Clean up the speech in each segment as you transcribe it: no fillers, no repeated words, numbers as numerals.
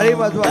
टाळी वाजवा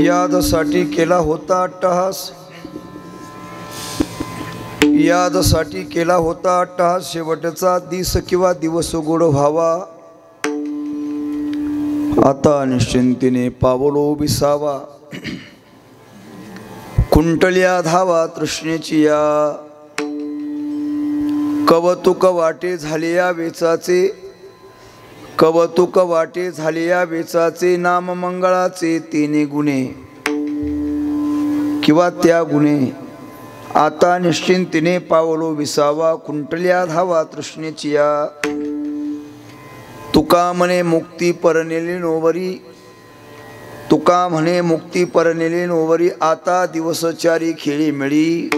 यादसाठी केला होता अट्टहास, यादसाठी केला होता अट्टहास, शेवटचा दिस किंवा दिवस गोड व्हावा, आता निश्चिंतीने पावलो विसावा, कुंटल्या धावा तृष्णेची या, कवतुक वाटे झाले या वेचाचे, कवतुक वाटे झाले या वेचाचे, नाम मंगळाचे तिने गुणे किंवा त्या गुणे, आता निश्चिंतीने पावलो विसावा, कुंटल्या धावा तृष्णेची या, तुका म्हणे मुक्ती परनेली नोवरी, तुका म्हणे मुक्ती परनेली नोवरी, आता दिवसचारी खेळी मिळी,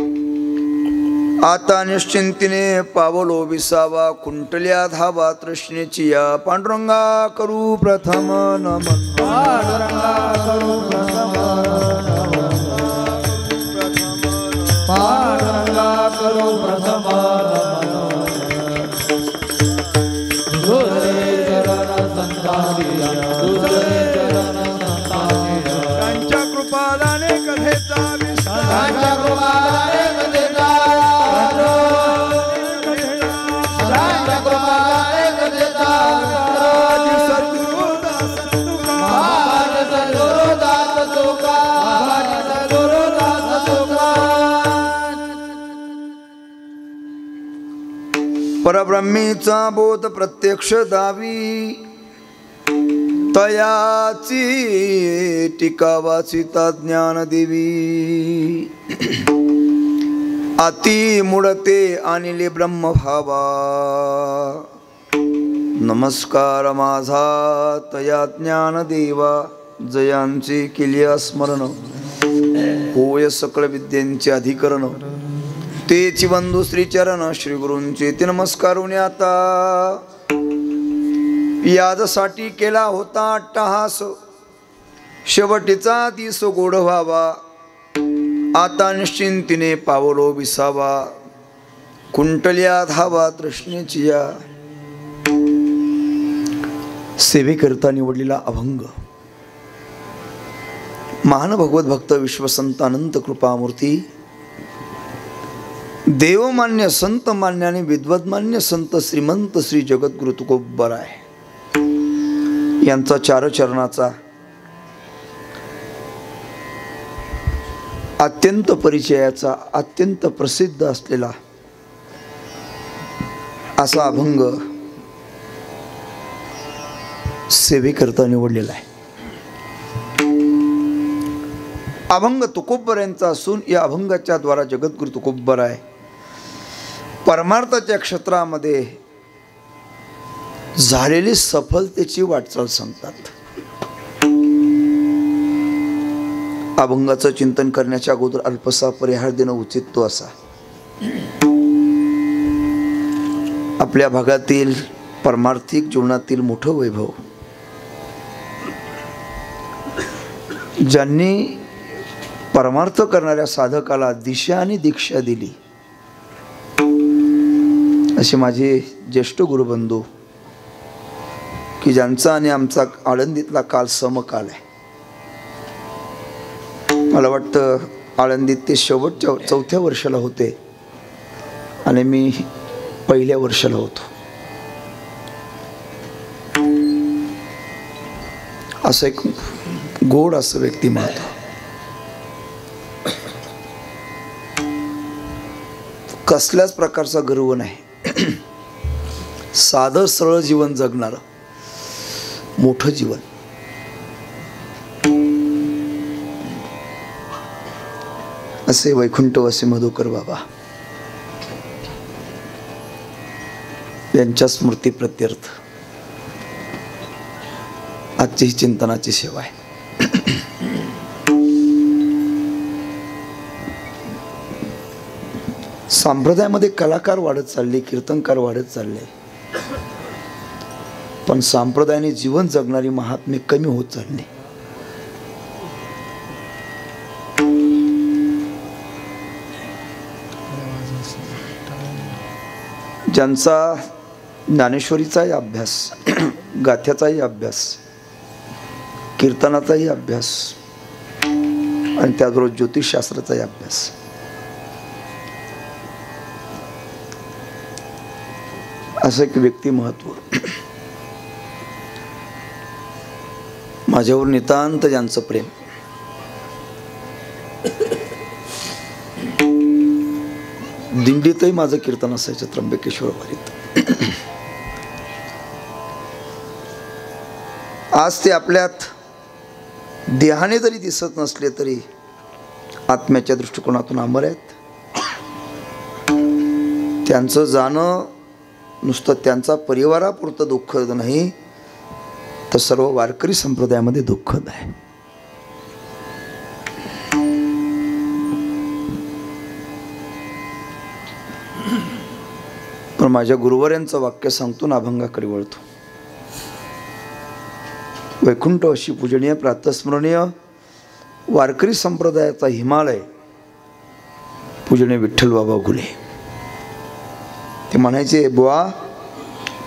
आता निश्चिंतीने पावलो विसावा, कुंटल्या धावा तृष्णेची या, पांडुरंगा करू प्रथम नमन, पांडुरंगा करू प्रथम नमन, पांडुरंगा करू प्रथम नमन, तुझे चरण संतानिया, तुझे चरण संतानिया, त्यांच्या कृपादाने कथेचा विस्तार, त्यांच्या कृपादाने कथेचा परब्रह्मीचा बोध प्रत्यक्ष दावी, तयाची टीका वाचिता ज्ञान देवी, अति मुडते आणिले ब्रह्म भावा, नमस्कार माझा तया ज्ञान देवा, जयांचे केले स्मरण, होय सकळ विद्यांचे अधिकरण, तेची बंधू श्रीचरण श्री गुरूंचे ते नमस्कारून आता, यादसाठी केला होता अट्टहास, शेवटीचा दिस गोड व्हावा, आता निश्चिंतीने पावलो विसावा, कुंटल्या धावा तृष्णेची या, सेवेकरता निवडलेला अभंग महान भगवत भक्त विश्वसंत अनंत कृपामूर्ती, देवमान्य संत मान्य आणि विद्वद्मान्य संत श्रीमंत श्री जगद्गुरु तुकोबराय यांचा चारचरणाचा अत्यंत परिचयाचा अत्यंत प्रसिद्ध असलेला असा अभंग सेवेकरता निवडलेला आहे। अभंग तुकोबर यांचा असून या अभंगाच्या द्वारा जगद्गुरु तुकोबराय परमार्थाच्या क्षेत्रामध्ये झालेली सफलतेची वाटचाल सांगतात। अभंगाचं चिंतन करण्याच्या अगोदर अल्पसा परिहार देणं उचित तो असा, आपल्या भागातील परमार्थिक जीवनातील मोठं वैभव ज्यांनी परमार्थ करणाऱ्या साधकाला दिशा आणि दीक्षा दिली असे माझे ज्येष्ठ गुरुबंधू, की ज्यांचा आणि आमचा आळंदीतला काल समकाल आहे. मला वाटतं आळंदीत ते शेवटच्या 4थ्या वर्षाला होते आणि मी पहिल्या वर्षाला होतो. असं एक गोड असं व्यक्तिमत्व, कसल्याच प्रकारचा गर्व नाही, साधं सरळ जीवन जगणारं मोठं जीवन. असे वैकुंठवासी मधुकर बाबा यांच्या स्मृती प्रत्यर्थ आजची ही चिंतनाची सेवा आहे. संप्रदायामध्ये कलाकार वाढत चालले, कीर्तनकार वाढत चालले, पण संप्रदायाने जीवन जगणारी महात्मे कमी होत चालली. ज्यांचा ज्ञानेश्वरीचाही अभ्यास, गाथ्याचाही अभ्यास, कीर्तनाचाही अभ्यास आणि त्याचबरोबर ज्योतिषशास्त्राचाही अभ्यास, असं एक व्यक्तिमत्व माझ्यावर नितांत ज्यांचं प्रेम. दिंडीतही माझं कीर्तन असायचं त्र्यंबकेश्वर वारीत. आज ते आपल्यात देहाने जरी दिसत नसले तरी आत्म्याच्या दृष्टिकोनातून अमर आहेत. त्यांचं जाणं नुसतं त्यांचा परिवारापुरतं दुःखद नाही, तर सर्व वारकरी संप्रदायामध्ये दुःखद आहे. पण माझ्या गुरुवर्यांचं वाक्य सांगतो ना, अभंगाकडे वळतो. वैकुंठ अशी पूजनीय प्रातस्मरणीय वारकरी संप्रदायाचा हिमालय पूजनीय विठ्ठल बाबा घुले. ते म्हणायचे, बुवा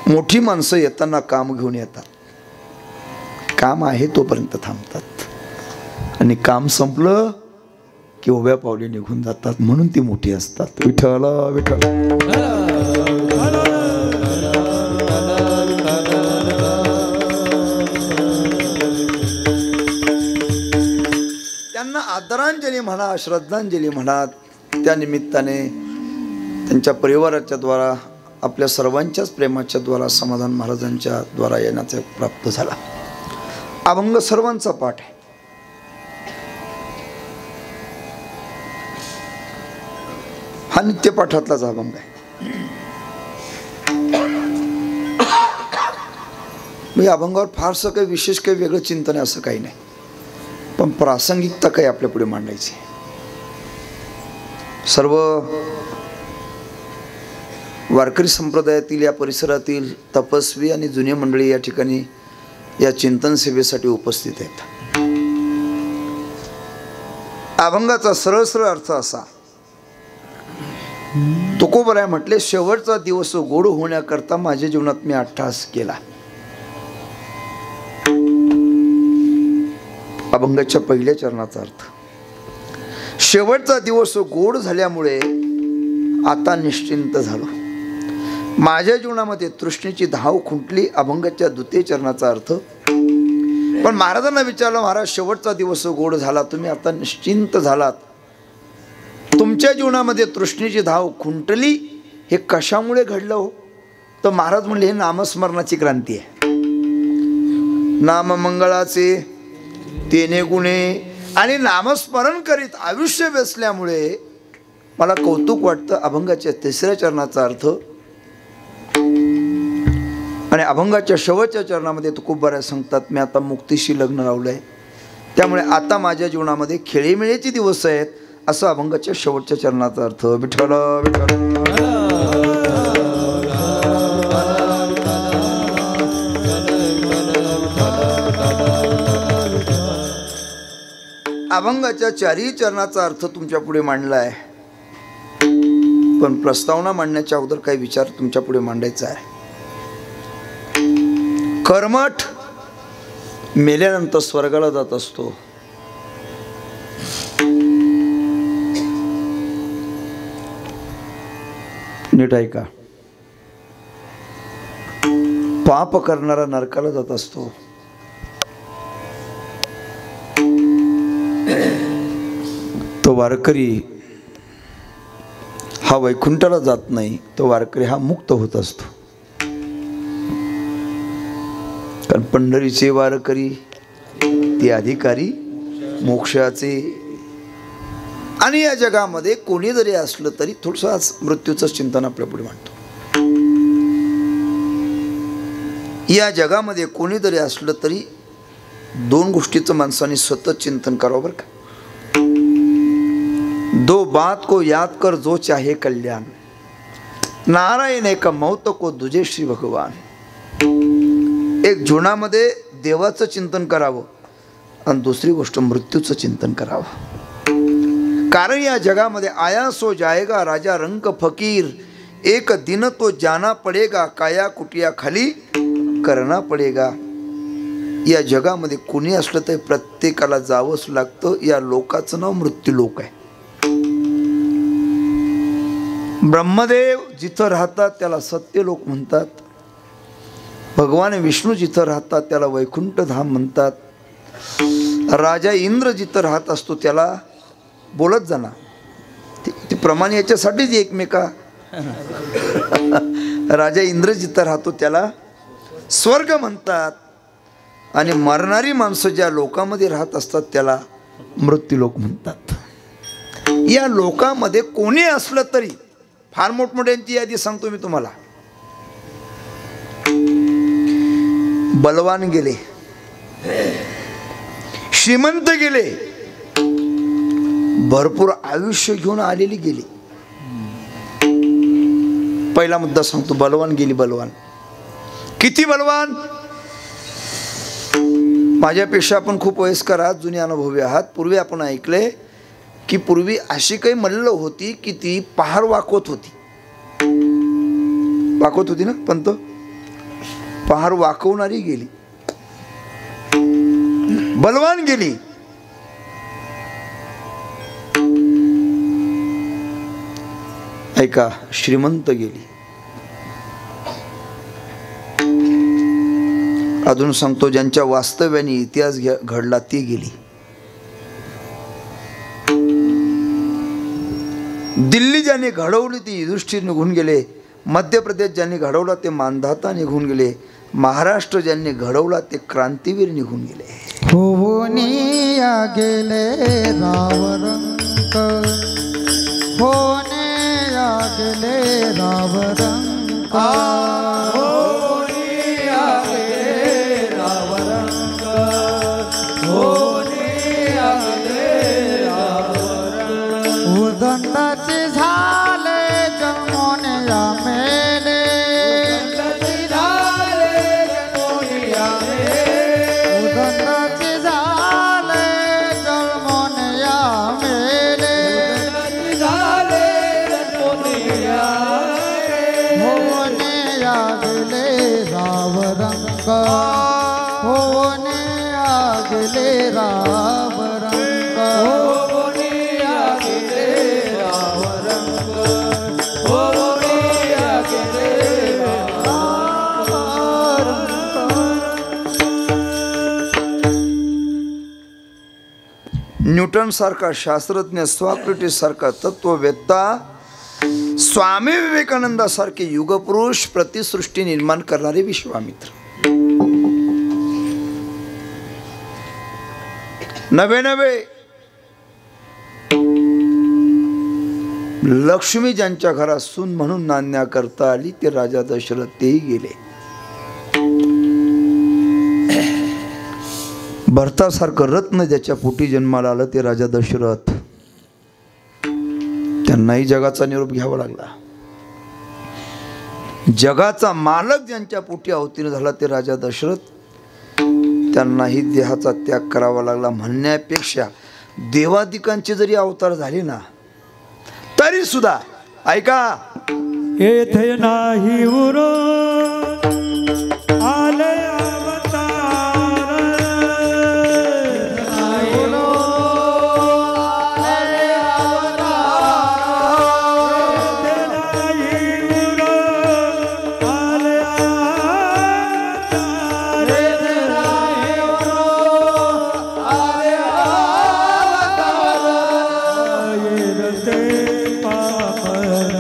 मोठी माणसं येताना काम घेऊन येतात, काम आहे तोपर्यंत थांबतात आणि काम संपलं की उभ्या पावली निघून जातात, म्हणून ती मोठी असतात. विठ्ठल विठ्ठल. त्यांना आदरांजली म्हणा, श्रद्धांजली म्हणा, त्या निमित्ताने त्यांच्या परिवाराच्या द्वारा, आपल्या सर्वांच्याच प्रेमाच्या द्वारा समाधान महाराजांच्या द्वारा येण्याचा प्राप्त झाला. अभंग सर्वांचा पाठ आहे. हा नित्यपाठातलाच अभंग आहे. मी अभंगावर फारसं काही विशेष काही वेगळं चिंतन आहे असं काही नाही, पण प्रासंगिकता काही आपल्या पुढे मांडायची. सर्व वारकरी संप्रदायातील या परिसरातील तपस्वी आणि जुनी मंडळी या ठिकाणी या चिंतन सेवेसाठी उपस्थित आहेत. अभंगाचा सरळ सरळ अर्थ असा, तुकोबराय म्हटले, शेवटचा दिवस गोड होण्याकरता माझ्या जीवनात मी अट्टहास केला. अभंगाच्या पहिल्या चरणाचा अर्थ, शेवटचा दिवस गोड झाल्यामुळे आता निश्चिंत झालो, माझ्या जीवनामध्ये तृष्णेची धाव खुंटली. अभंगाच्या द्वितीय चरणाचा अर्थ, पण महाराजांना विचारलं, महाराज शेवटचा दिवस गोड झाला, तुम्ही आता निश्चिंत झालात, तुमच्या जीवनामध्ये तृष्णेची धाव खुंटली, हे कशामुळे घडलं हो? तर महाराज म्हणले, हे नामस्मरणाची क्रांती आहे. नाममंगळाचे तेने गुणे आणि नामस्मरण करीत आयुष्य वेचल्यामुळे मला कौतुक वाटतं. अभंगाच्या तिसऱ्या चरणाचा अर्थ, आणि अभंगाच्या शेवटच्या चरणामध्ये तुकोबराय सांगतात, मी आता मुक्तीशी लग्न लावलंय, त्यामुळे आता माझ्या जीवनामध्ये खेळीमेळीचे दिवस आहेत, असं अभंगाच्या शेवटच्या चरणाचा अर्थ. विठ्ठल विठ्ठल. अभंगाच्या चारही चरणाचा अर्थ तुमच्या पुढे मांडला आहे, पण प्रस्तावना मांडण्याच्या अगोदर काही विचार तुमच्या पुढे मांडायचा आहे. कर्मठ मेल्यानंतर स्वर्गाला जात असतो. नीट ऐका. पाप करणारा नरकाला जात असतो. तो वारकरी हा वैकुंठाला जात नाही, तो वारकरी हा मुक्त होत असतो. कारण पंढरीचे वारकरी ते अधिकारी मोक्षाचे. आणि या जगामध्ये कोणी जरी असलं तरी थोडंसं आज मृत्यूचं चिंतन आपल्या पुढे मांडतो. या जगामध्ये कोणी जरी असलं तरी दोन गोष्टीचं माणसाने सतत चिंतन करावं बरं का. दो बात को याद कर जो चाहे कल्याण, नारायण एक मौत को दुजे श्री भगवान. एक जीवनामध्ये देवाचं चिंतन करावं आणि दुसरी गोष्ट मृत्यूचं चिंतन करावं. कारण या जगामध्ये आया सो जाएगा राजा रंक फकीर, एक दिन तो जाना पडेगा काया कुटिया खाली करना पडेगा. या जगामध्ये कोणी असलं तर प्रत्येकाला जावंच लागतं. या लोकाचं नाव मृत्यू लोक आहे. ब्रह्मदेव जिथं राहतात त्याला सत्यलोक म्हणतात. भगवान विष्णू जिथं राहतात त्याला वैकुंठ धाम म्हणतात. राजा इंद्र जिथं राहत असतो त्याला बोलत जाणार ते प्रमाण याच्यासाठीच एकमेका. राजा इंद्र जिथं राहतो त्याला स्वर्ग म्हणतात. आणि मरणारी माणसं ज्या लोकामध्ये राहत असतात त्याला मृत्यूलोक म्हणतात. या लोकामध्ये कोणी असलं तरी, फार मोठमोठ्यांची यादी सांगतो मी तुम्हाला. बलवान गेले, श्रीमंत गेले, भरपूर आयुष्य घेऊन आलेली गेली. पहिला मुद्दा सांगतो, बलवान गेली. बलवान किती बलवान. माझ्यापेक्षा आपण खूप वयस्कर आहात, जुने अनुभवी आहात. पूर्वी आपण ऐकले की पूर्वी अशी काही मल्ल होती की ती पहार वाकवत होती. वाकवत होती ना पंत. पहार वाकवणारी गेली, बलवान गेली. ऐका, श्रीमंत गेली. अजून सांगतो, ज्यांच्या वास्तव्याने इतिहास घडला ती गेली. दिल्ली ज्यांनी घडवली ती युधिष्ठिर निघून गेले. मध्य प्रदेश ज्यांनी घडवला ते मानधाता निघून गेले. महाराष्ट्र ज्यांनी घडवला ते क्रांतीवीर निघून गेले. होनिया गेले रावरंक, होनिया गेले रावरंक, होनिया गेले रावरंक, होनिया गेले रावरंक. उदंडाचे झाले जन्मोनिया मेले, उदंडाचे झाले जन्मोनिया मेले, उदंडाचे झाले जन्मोनिया मेले, उदंडाचे झाले जन्मोनिया मेले. होनिया गेले रावरंक, होनिया गेले रावरंक, होनिया गेले रावरंक, होनिया गेले रावरंक. न्यूटन सारखा शास्त्रज्ञ, सॉक्रेटिस सारखा तत्ववेत्ता, स्वामी विवेकानंदासारखे युगपुरुष, प्रतिसृष्टी निर्माण करणारे विश्वामित्र. नवे नवे लक्ष्मी ज्यांच्या घरात सून म्हणून नांदण्या करता आली ते राजा दशरथ तेही गेले. भरतासारखं रत्न ज्याच्या पोटी जन्माला आलं ते राजा दशरथ, त्यांनाही जगाचा निरोप घ्यावा लागला. जगाचा मालक ज्यांच्या पोटी अवतीर्ण झाला ते राजा दशरथ, त्यांनाही देहाचा त्याग करावा लागला. म्हणण्यापेक्षा देवादिकांचे जरी अवतार झाले ना तरी सुद्धा ऐका, येथे नाही उरो आले अवतार, नाही उरो आले अवतार, येथे नाही उरो आले अवतार, येथे नाही उरो आले अवतार, येते पामर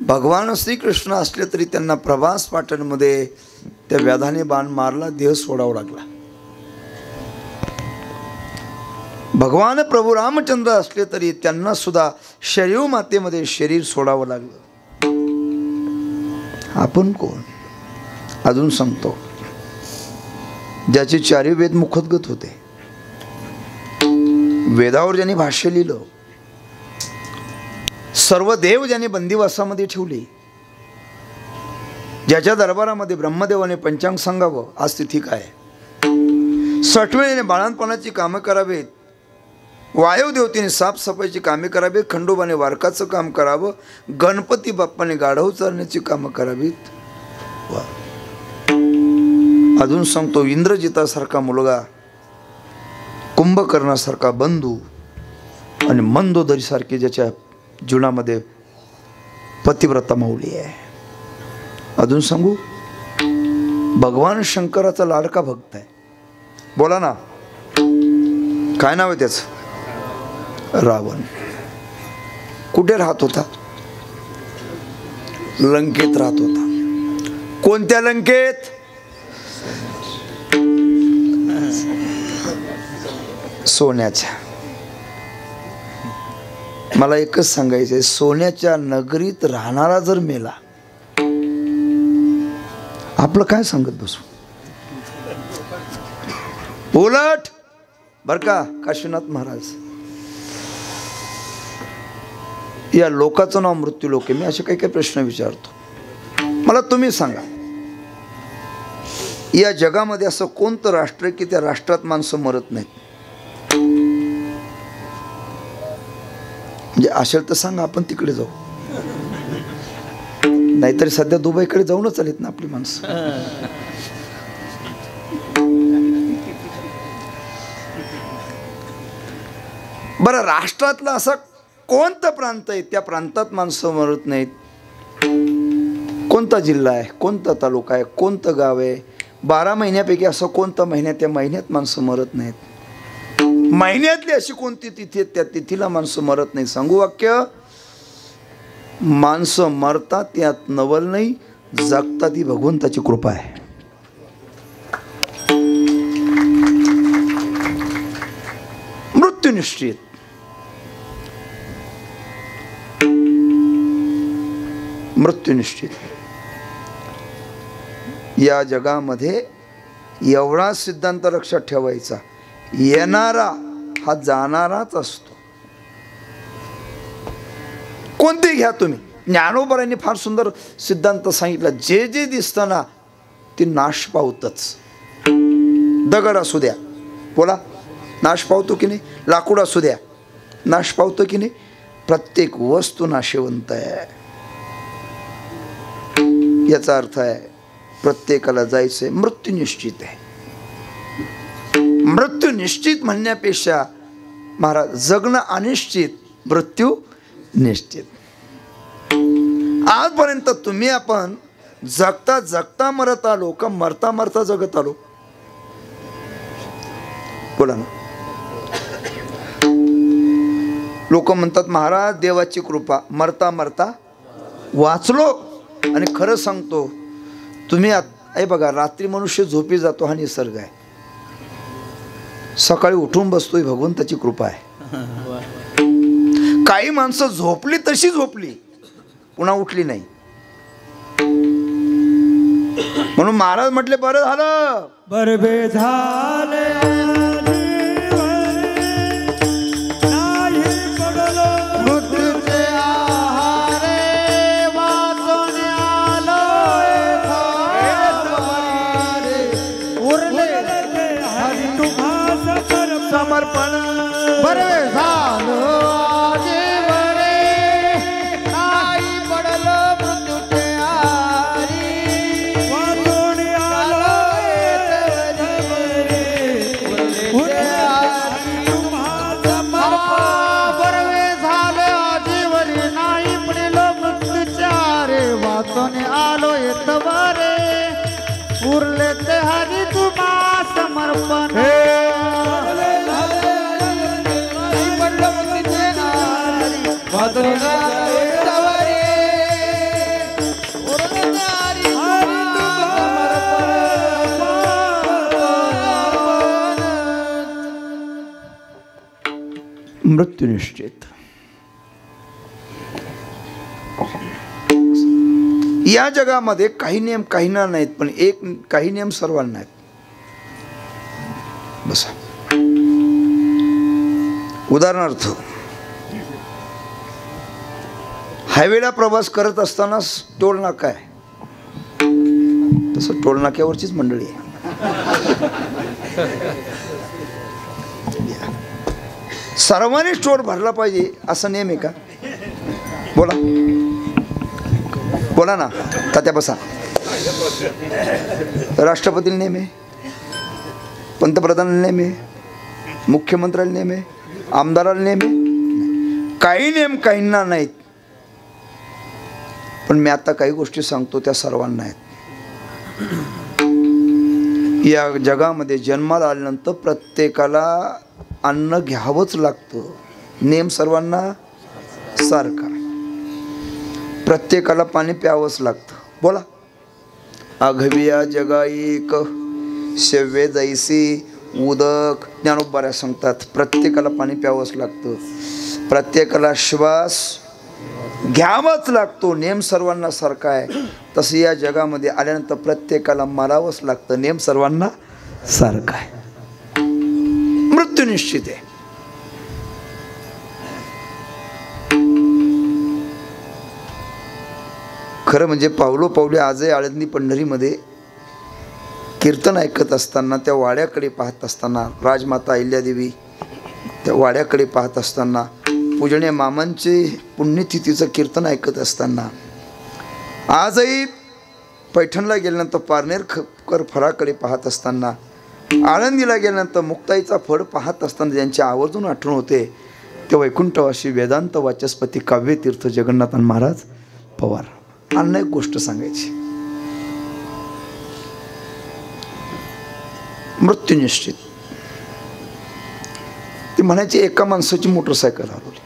भगवान श्रीकृष्ण असले तरी त्यांना प्रभास पाटणमध्ये त्या व्याधाने बाण मारला, देह सोडावा लागला. भगवान प्रभू रामचंद्र असले तरी त्यांना सुद्धा शरीर मातेमध्ये शरीर सोडावं लागलं. आपण कोण अजून सांगतो. ज्याचे चारी वेद मुखोद्गत होते, वेदावर ज्यांनी भाष्य लिहिलं, सर्व देव ज्याने बंदिवासामध्ये ठेवले, ज्याच्या दरबारामध्ये ब्रह्मदेवाने पंचांग सांगावं, आज तिथी काय, सटवेळेने बाळणपणाची कामं करावेत, वायुदेवतेने साफसफाईची कामे करावीत, खंडोबाने वारकाचं काम करावं, गणपती बाप्पाने गाढव चालण्याची कामं करावीत. अजून सांगतो, इंद्रजितासारखा मुलगा, कुंभकर्णासारखा बंधू आणि मंदोदरीसारखी ज्याच्या जीवनामध्ये पतिव्रता माऊली आहे. अजून सांगू, भगवान शंकराचा लाडका भक्त आहे. बोला ना, काय नाव आहे त्याचं? रावण. कुठे राहत होता? लंकेत राहत होता. कोणत्या लंकेत? सोन्याच्या. मला एकच सांगायचंय, सोन्याच्या नगरीत राहणारा जर मेला, आपलं काय सांगत बसू. उलट बर का काशीनाथ महाराज, या लोकाचं नाव मृत्यू लोक आहे. मी असे काही काही प्रश्न विचारतो, मला तुम्ही सांगा, या जगामध्ये असं कोणतं राष्ट्र आहे की त्या राष्ट्रात माणसं मरत नाहीत? म्हणजे असेल तर सांगा, आपण तिकडे जाऊ. नाहीतरी सध्या दुबईकडे जाऊनच आलीत ना आपली माणसं. बरं, राष्ट्रातलं असं कोणतं प्रांत आहे त्या प्रांतात माणसं मरत नाहीत? कोणता जिल्हा आहे, कोणता तालुका आहे, कोणतं गाव आहे? 12 महिन्यापैकी असं कोणतं महिन्यात, त्या महिन्यात माणसं मरत नाहीत? महिन्यातली अशी कोणती तिथी आहे त्या तिथीला माणसं मरत नाही? सांगू वाक्य, माणसं मरतात त्यात नवल नाही, जगतात ती भगवंताची कृपा आहे. मृत्यू निश्चित. मृत्यू निश्चित. या जगामध्ये एवढा सिद्धांत लक्षात ठेवायचा, येणारा हा जाणाराच असतो. कोणते घ्या तुम्ही. ज्ञानोबारांनी फार सुंदर सिद्धांत सांगितला, जे जे दिसतं ना ते नाश पावतच. दगड असू द्या, बोला, नाश पावतो की नाही? लाकूड असू द्या, नाश पावतो की नाही? प्रत्येक वस्तू नाशवंत आहे. याचा अर्थ आहे प्रत्येकाला जायचंय, मृत्यू निश्चित आहे. मृत्यू निश्चित म्हणण्यापेक्षा महाराज, जगणं अनिश्चित, मृत्यू निश्चित. आजपर्यंत तुम्ही आपण जगता जगता मरत आलो का मरता मरता जगत आलो? बोला ना. लोक म्हणतात महाराज देवाची कृपा, मरता मरता वाचलो. आणि खरं सांगतो तुम्ही आहे बघा, रात्री मनुष्य झोपी जातो हा निसर्ग आहे, सकाळी उठून बसतोय भगवंताची कृपा आहे. काही माणसं झोपली तशी झोपली, पुन्हा उठली नाही. म्हणून महाराज म्हटले बरं झालं, बरबे झाले समर्पण. बरे झालं जीवरे नाही पडलं मृत्यूचे आरी वाचून आलो बरवे झालं जीवरे नाही पडलं मृत्यूचे आरे वाचून आलो येतवारे उरले ते हरी तुम्हा समर्पण. मृत्यू निश्चित. या जगामध्ये काही नियम काहींना नाहीत, पण काही नियम सर्वांना आहेत. बसा. उदाहरणार्थ हायवेला प्रवास करत असताना टोल नाका आहे, तसं टोल नाक्यावरचीच मंडळी आहे. सर्वांनीच टोल भरला पाहिजे असं नियम आहे का? बोला बोला ना तात्या, बसा. राष्ट्रपतीला नेम आहे, पंतप्रधानाला नेम आहे, मुख्यमंत्र्याला नेम आहे, आमदाराला नेम आहे. काही नेम काहींना नाहीत, पण मी आता काही गोष्टी सांगतो त्या सर्वांना आहेत. या जगामध्ये जन्माला आल्यानंतर प्रत्येकाला अन्न घ्यावंच लागतं. नेम सर्वांना सारखा. प्रत्येकाला पाणी प्यावंच लागतं. बोला. आघविया जगा एक सेव्य जैसी उदक. ज्ञानोबा सांगतात प्रत्येकाला पाणी प्यावंच लागतं, प्रत्येकाला श्वास घ्यावाच लागतो. नेम सर्वांना सारखा आहे. तसं या जगामध्ये आल्यानंतर प्रत्येकाला मरावंच लागतं. नेम सर्वांना सारखा आहे. मृत्यू निश्चित आहे. खरं म्हणजे पावलो पावले आजही आळंदी पंढरीमध्ये कीर्तन ऐकत असताना, त्या वाड्याकडे पाहत असताना, राजमाता अहिल्यादेवी त्या वाड्याकडे पाहत असताना, पूजनीय मामांचे पुण्यतिथीचं कीर्तन ऐकत असताना, आजही पैठणला गेल्यानंतर पारनेरकर फराकडे पाहत असताना, आळंदीला गेल्यानंतर मुक्ताईचा फड पाहत असताना ज्यांची आवर्जून आठवण होते ते वैकुंठवासी वेदांत वाचस्पती काव्यतीर्थ जगन्नाथ महाराज पवार. अन्न एक गोष्ट सांगायची. मृत्यू निश्चित. ती म्हणायची एका माणसाची मोटरसायकल हरवली.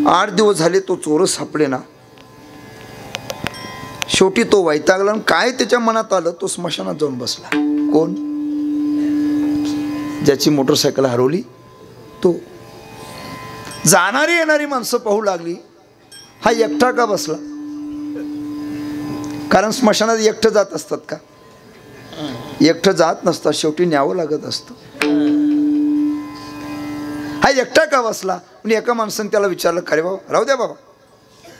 8 दिवस झाले तो चोरच सापडे ना. शेवटी तो वैतागला. काय त्याच्या मनात आलं, तो स्मशानात जाऊन बसला. कोण? ज्याची मोटरसायकल हरवली तो. जाणारी येणारी माणसं पाहू लागली, हा एकटा का बसला? कारण स्मशानात एकटं जात असतात का? एकटं जात नसतात, शेवटी न्यावं लागत असतं. हा एकटा का बसला? म्हणजे एका माणसाने त्याला विचारलं, का रे बाबा, राहू द्या बाबा,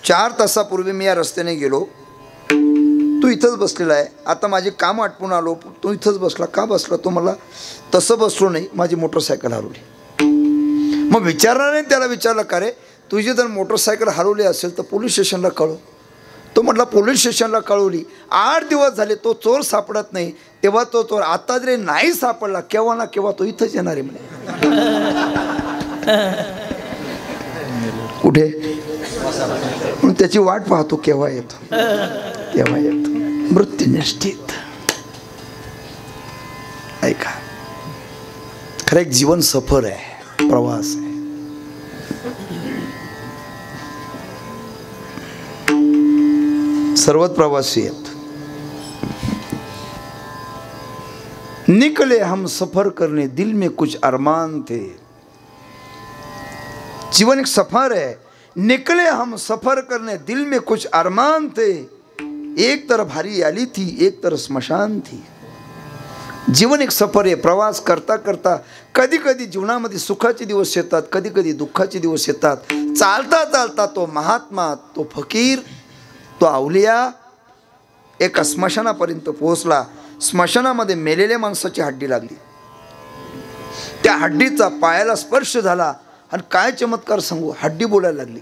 4 तासापूर्वी मी या रस्त्याने गेलो, तू इथंच बसलेला आहे. आता माझे काम आटपून आलो, तू इथंच बसला. का बसला? तो मला तसं बसलो नाही, माझी मोटरसायकल हरवली. मग विचारणारे त्याला विचारलं, का रे तुझी जर मोटरसायकल हरवली असेल तर पोलीस स्टेशनला कळव. तो म्हटला पोलीस स्टेशनला कळवली. 8 दिवस झाले तो चोर सापडत नाही. तेव्हा तो चोर आता जरी नाही सापडला, केव्हा ना केव्हा तो इथंच येणार आहे म्हणे. कुठे? म्हणून त्याची वाट पाहतो, केव्हा येतो केव्हा येतो. मृत्यू निश्चित. ऐका, खरं एक जीवन सफर आहे. प्रवास आहे. सर्वच प्रवासी आहेत. निकले हम सफर करने दिल में कुछ अरमान थे. जीवन एक सफर है. निकले हम सफर करने दिल में कुछ अरमान थे. एक तरफ हरियाली थी, एक तरफ स्मशान थी. जीवन एक सफर आहे. प्रवास करता करता कधी कधी जीवनामध्ये सुखाचे दिवस येतात, कधी कधी दुःखाचे दिवस येतात. चालता चालता तो महात्मा, तो फकीर, तो अवलिया एका स्मशानापर्यंत पोहोचला. स्मशानामध्ये मेलेल्या माणसाची हड्डी लागली. त्या हड्डीचा पायाला स्पर्श झाला आणि काय चमत्कार सांगू, हड्डी बोलायला लागली.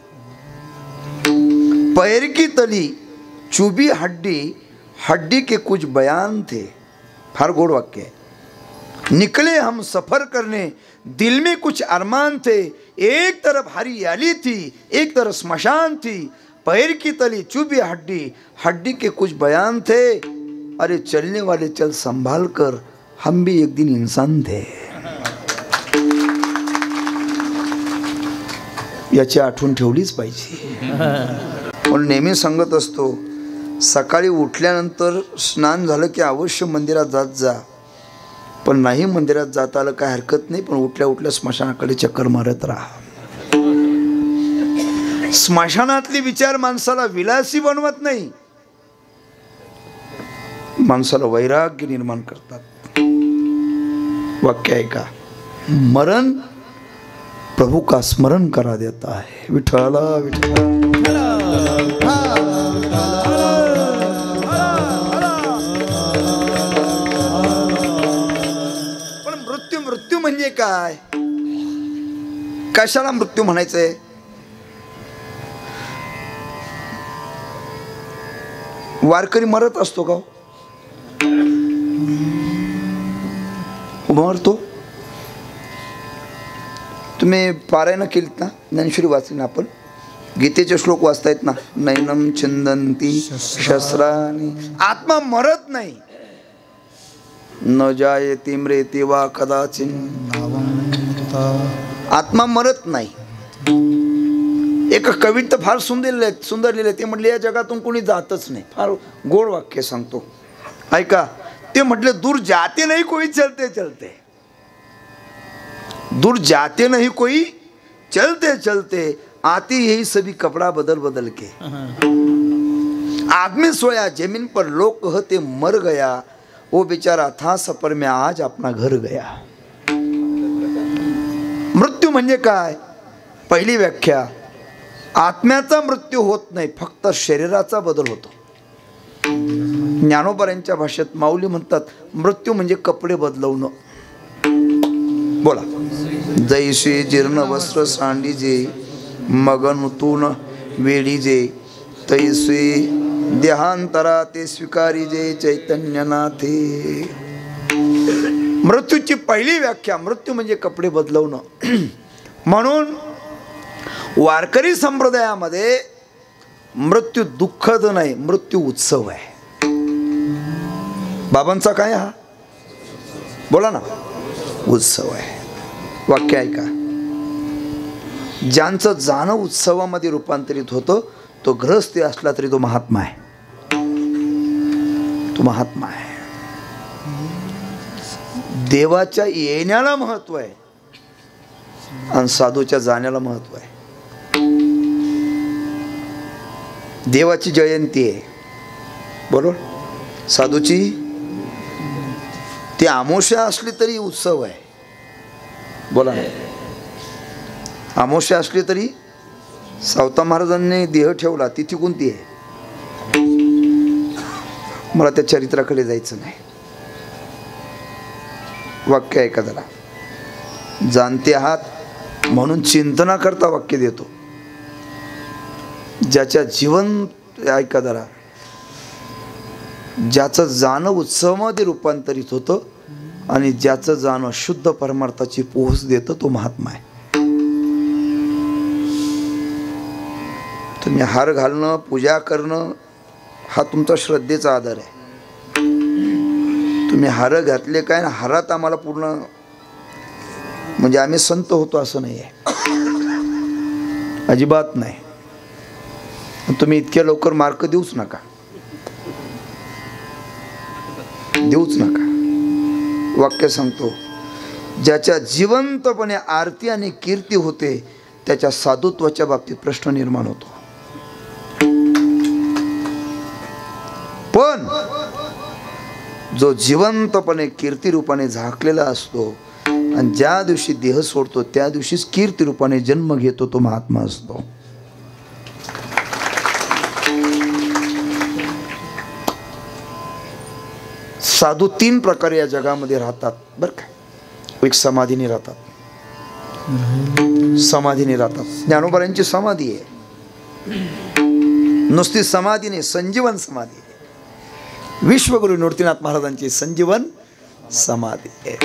पैर की तली चुबी हड्डी, हड्डी के कुछ बयान थे. फार गोड वाक्य आहे. निकले हम सफर करने दिल में कुछ अरमान थे. एक तरफ हरियाली थी, एक तरफ स्मशान थी. पैर की तली चुबी हड्डी, हड्डी के कुछ बयान थे. अरे चलने वाले चल संभाल कर, हम भी एक दिन इंसान थे. याची आठवण ठेवलीच पाहिजे. पण नेहमी सांगत असतो, सकाळी उठल्यानंतर स्नान झालं की अवश्य मंदिरात जात जा. पण नाही मंदिरात जात आलं काय हरकत नाही, पण उठल्या उठल्या स्मशानाकडे चक्कर मारत राहा. स्मशानातले विचार माणसाला विलासी बनवत नाही, माणसाला वैराग्य निर्माण करतात. वाक्य आहे का, मरण प्रभु का स्मरण करा देता है. विठ्ठला विठ्ठला. पण मृत्यू, मृत्यू म्हणजे काय, कशाला मृत्यू म्हणायचंय? वारकरी मरत असतो का? मरतो. तुम्ही पारायण केलीत ना, ज्ञानेश्वरी वाचली ना, आपण गीतेचे श्लोक वाचतायत ना, नैनम छिंदंती शस्त्राणी. आत्मा मरत नाही. न जायते म्रेते वा कदाचित. आत्मा मरत नाही. एक कविता फार सुंदर लिहिले. ते म्हटले, या जगातून कोणी जातच नाही. फार गोड वाक्य सांगतो, ऐका. ते म्हटले, दूर जाते नहीं कोई चलते चलते. दूर जाते नहीं कोई चलते चलते, आती यही सभी कपड़ा बदल बदल के. आदमी सोया जमीन पर, लोग कहते मर गया. वो बेचारा था सफर में, आज अपना घर गया. मृत्यू म्हणजे काय? पहिली व्याख्या, आत्म्याचा मृत्यू होत नाही, फक्त शरीराचा बदल होतो. ज्ञानोबरांच्या भाषेत माऊली म्हणतात, मृत्यू म्हणजे कपडे बदलवणं. बोला. जैसे जीर्ण वस्त्र सांडीजे, मग नूतन वेळीजे, तैसे देहांतरा ते स्वीकारीजे चैतन्यनाथे. मृत्यूची पहिली व्याख्या, मृत्यू म्हणजे कपडे बदलवणं. म्हणून वारकरी संप्रदायामध्ये मृत्यू दुःखद नाही, मृत्यू उत्सव आहे. बाबांचा काय हा? बोला ना. उत्सव आहे. वाक्य ऐका. ज्यांचं जाणं उत्सवामध्ये रूपांतरित होतं, तो ग्रहस्थ असला तरी तो महात्मा आहे. तो महात्मा आहे. देवाच्या येण्याला महत्व आहे आणि साधूच्या जाण्याला महत्व आहे. देवाची जयंती आहे बरोबर, साधूची ती अमावस्या असली तरी उत्सव आहे. बोला ना. अमावस्या असली तरी सावता महाराजांनी देह ठेवला, तिथी कोणती आहे? मला त्या चरित्राकडे जायचं नाही. वाक्य ऐका जरा. जाणते आहात म्हणून चिंतना करता वाक्य देतो. ज्याच्या जीवन ऐका जरा, ज्याचं जाणं उत्सवामध्ये रूपांतरित होतं आणि ज्याचं जाणं शुद्ध परमार्थाची पोहोच देतं, तो महात्मा आहे. तुम्ही हार घालणं, पूजा करणं हा तुमचा श्रद्धेचा आधार आहे. तुम्ही हार घातले काय ना, हारात आम्हाला पूर्ण म्हणजे आम्ही संत होतो असं नाही आहे, अजिबात नाही. तुम्ही इतक्या लवकर मार्क देऊच नका, देऊच नका. वाक्य सांगतो, ज्याच्या जिवंतपणे आरती आणि कीर्ती होते त्याच्या साधुत्वाच्या बाबतीत प्रश्न निर्माण होतो. पण जो जिवंतपणे कीर्ती रूपाने झाकलेला असतो आणि ज्या दिवशी देह सोडतो त्या दिवशीच कीर्ती रूपाने जन्म घेतो तो महात्मा असतो. साधू 3 प्रकारे या जगामध्ये राहतात बरं का. एक समाधीने राहतात, समाधीने राहतात. ज्ञानोबांची समाधी आहे, नुसती समाधी नाही, संजीवन समाधी आहे. विश्वगुरु निवृत्तीनाथ महाराजांची संजीवन समाधी आहे.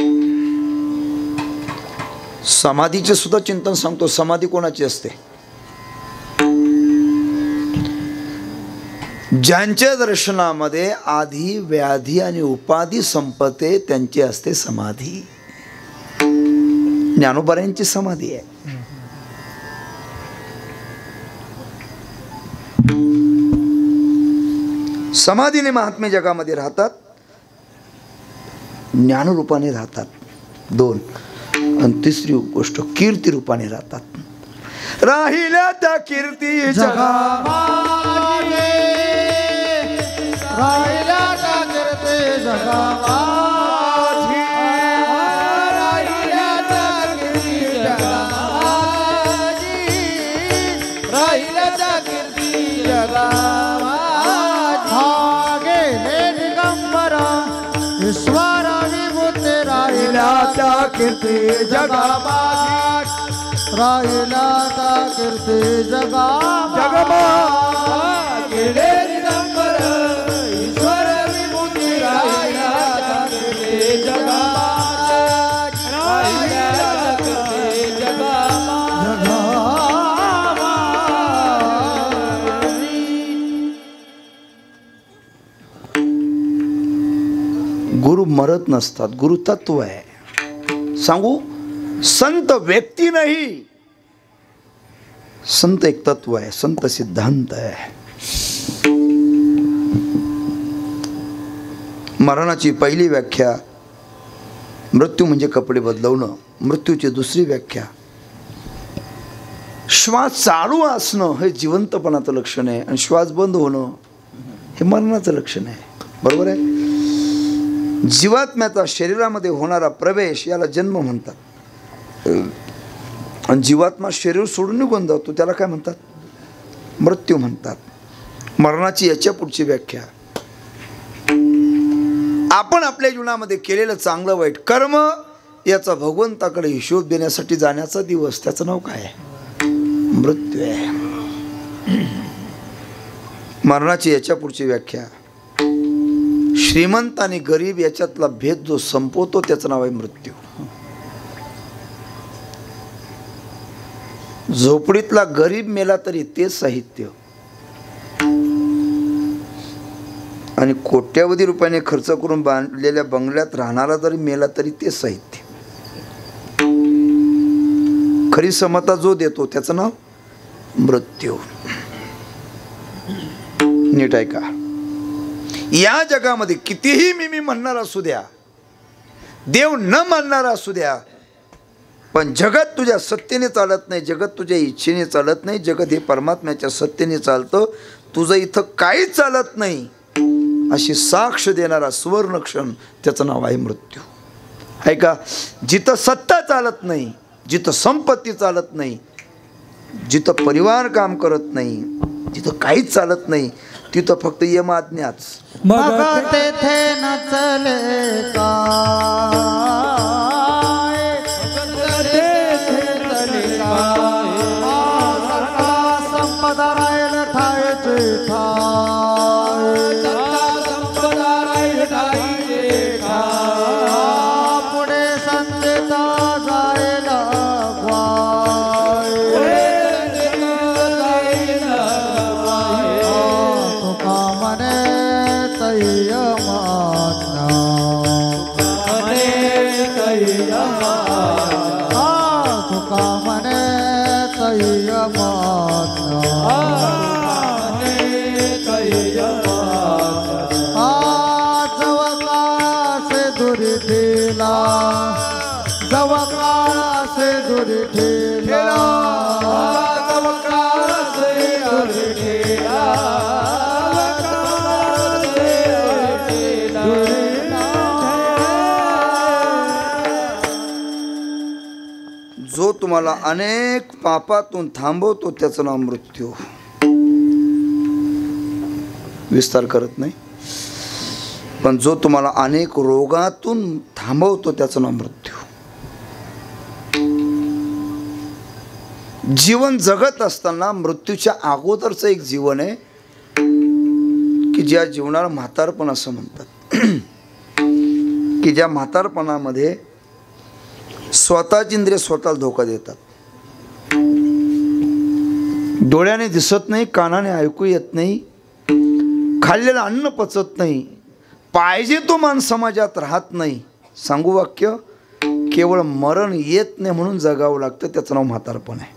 समाधीचे सुद्धा चिंतन सांगतो. समाधी कोणाची असते? ज्यांच्या दर्शनामध्ये आधी व्याधी आणि उपाधी संपते त्यांची असते समाधी. ज्ञानोबांची समाधी आहे. समाधीने महात्मे जगामध्ये राहतात, ज्ञानरूपाने राहतात 2, आणि तिसरी गोष्ट कीर्ती रूपाने राहतात. राहिल्या त्या कीर्ती जगामागे, राहिल्या त्या कीर्ती जगामागे, राहिल्या त्या कीर्ती जगामागे, राहिल्या त्या कीर्ती जगामागे. गेले दिगंबर ईश्वर विभूते, राहिल्या त्या कीर्ती जगामागे, राहिला त्या कीर्ती जगामागे. गेले दिगंबर ईश्वर विभूती, राहिला त्या कीर्ती जगामागे, राहिला त्या कीर्ती जगामागे. गुरु मरत नसतात, गुरु तत्व आहे. सांगू, संत व्यक्ती नाही, संत एक तत्व आहे, संत सिद्धांत आहे. मरणाची पहिली व्याख्या मृत्यू म्हणजे कपडे बदलवणं. मृत्यूची दुसरी व्याख्या श्वास चालू असणं हे जिवंतपणाचं लक्षण आहे, आणि श्वास बंद होणं हे मरणाचं लक्षण आहे. बरोबर आहे. जीवात्म्याचा शरीरामध्ये होणारा प्रवेश याला जन्म म्हणतात, आणि जीवात्मा शरीर सोडून निघून जातो त्याला काय म्हणतात? मृत्यू म्हणतात. मरणाची याच्या पुढची व्याख्या, आपण आपल्या जीवनामध्ये केलेलं चांगलं वाईट कर्म याचा भगवंताकडे हिशोब देण्यासाठी जाण्याचा दिवस, त्याचं नाव काय आहे? मृत्यू आहे. मरणाची याच्या पुढची व्याख्या, श्रीमंत आणि गरीब याच्यातला भेद जो संपवतो त्याचं नाव आहे मृत्यू. झोपडीतला गरीब मेला तरी तेच साहित्य, आणि कोट्यावधी रुपयाने खर्च करून बांधलेल्या बंगल्यात राहणारा जरी मेला तरी तेच साहित्य. खरी समता जो देतो त्याचं नाव मृत्यू. नीट आहे का? या जगामध्ये कितीही मी म्हणणार असू द्या, देव न मानणारा असू द्या, पण जगत तुझ्या सत्तेने चालत नाही, जगत तुझ्या इच्छेने चालत नाही, जगत हे परमात्म्याच्या सत्तेने चालतं. तुझं इथं काहीच चालत नाही अशी साक्ष देणारा सुवर्णक्षण त्याचं नाव आहे मृत्यू. आहे का? जिथं सत्ता चालत नाही, जिथं संपत्ती चालत नाही, जिथं परिवार काम करत नाही, जिथं काहीच चालत नाही, तिथं फक्त यमाज्ञाच. मग तेथे नचले काय, तेथे तले काय, सगळा संपदा राहील ठायचे ठाय, सगळा संपदा राहील ठायचे ठाय, पुढे संतेचा जायला ग्वाय, तुका म्हणे तय्य माज्ञा, जवकासे दुरी ठेला जो तुम्हाला अनेक पापातून थांबवतो त्याचं नाव मृत्यू. विस्तार करत नाही, पण जो तुम्हाला अनेक रोगातून थांबवतो त्याचं नाव मृत्यू. जीवन जगत असताना मृत्यूच्या अगोदरचं एक जीवन आहे की ज्या जीवनाला म्हातारपण असं म्हणतात, की ज्या म्हातारपणामध्ये स्वतःची इंद्रिय स्वतःला धोका देतात. डोळ्याने दिसत नाही, कानाने ऐकू येत नाही, खाल्लेलं अन्न पचत नाही, पाहिजे तो मान समाजात राहत नाही. सांगू वाक्य, केवळ मरण येत नाही म्हणून जगावं लागतं, त्याचं नाव म्हातारपण आहे.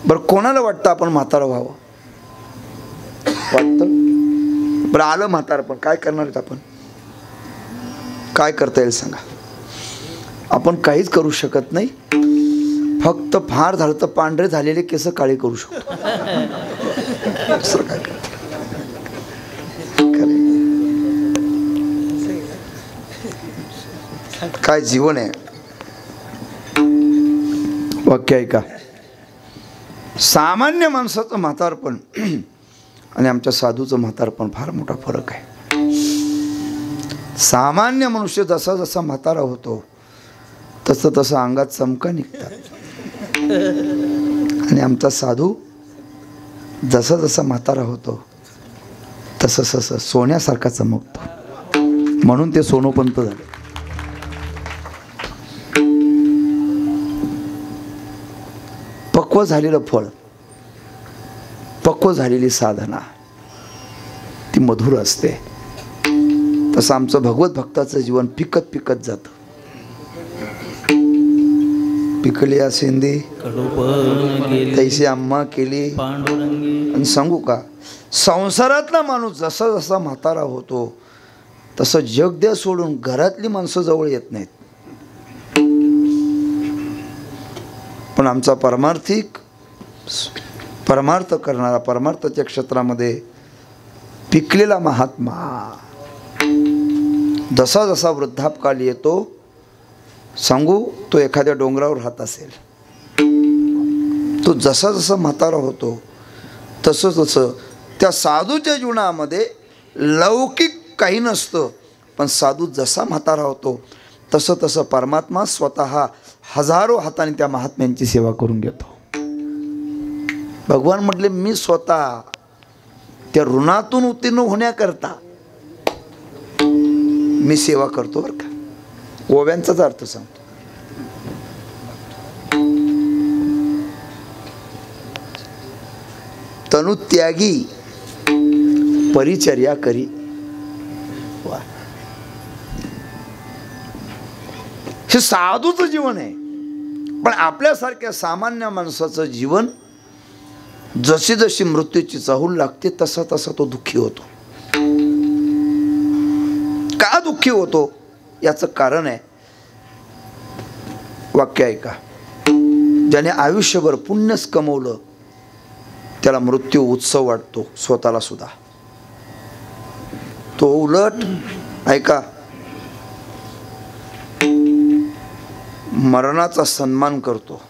बरं, कोणाला वाटतं आपण म्हातारं व्हावं? वाटतं. बरं, आलं म्हातारपण, काय करणार आहेत आपण? काय करता येईल सांगा? आपण काहीच करू शकत नाही. फक्त फार झालं तर पांढरे झालेले केस काळे करू शकतो. काय जीवन आहे. वाक्य आहे का? सामान्य माणसाचं म्हातारपण आणि आमच्या साधूचं म्हातारपण फार मोठा फरक आहे. सामान्य मनुष्य जसा जसा म्हातारा होतो तसं तसं अंगात चमका निघतात, आणि आमचा साधू जसा जसा म्हातारा होतो तसं तसं सोन्यासारखा चमकतो. म्हणून ते सोनोपंत झाले. पक्व झालेलं फळ, पक्व झालेली साधना ती मधुर असते. तसं आमचं भगवत भक्ताचं जीवन पिकत पिकत जातं. पिकली असेंदी तैसे आम्हा केली. आणि सांगू का, संसारातला माणूस जसा जसा म्हातारा होतो तसं जग द्या सोडून घरातली माणसं जवळ येत नाहीत. पण आमचा परमार्थ करणारा, परमार्थाच्या क्षेत्रामध्ये पिकलेला महात्मा जसा जसा वृद्धापकाल येतो, सांगू, तो एखाद्या डोंगरावर राहत असेल, तो जसा जसा म्हातारा होतो तसं तसं त्या साधूच्या जीवनामध्ये लौकिक काही नसतं. पण साधू जसा म्हातारा होतो तसं तसं परमात्मा स्वतः हजारो हाताने त्या महात्म्यांची सेवा करून घेतो. भगवान म्हटले, मी स्वतः त्या ऋणातून उत्तीर्ण होण्याकरता मी सेवा करतो बरं का. ओव्यांचाच अर्थ सांगतो. तनुत्यागी परिचर्या करी. हे साधूचं जीवन आहे. पण आपल्यासारख्या सामान्य माणसाचं जीवन जशी जशी मृत्यूची चाहूल लागते तसा तसा तो दुःखी होतो. का दुःखी होतो याचं कारण आहे. वाक्य आहे का, ज्याने आयुष्यभर पुण्यच कमवलं त्याला मृत्यू उत्सव वाटतो स्वतःला सुद्धा. तो उलट ऐका, मरणाचा सन्मान करतो.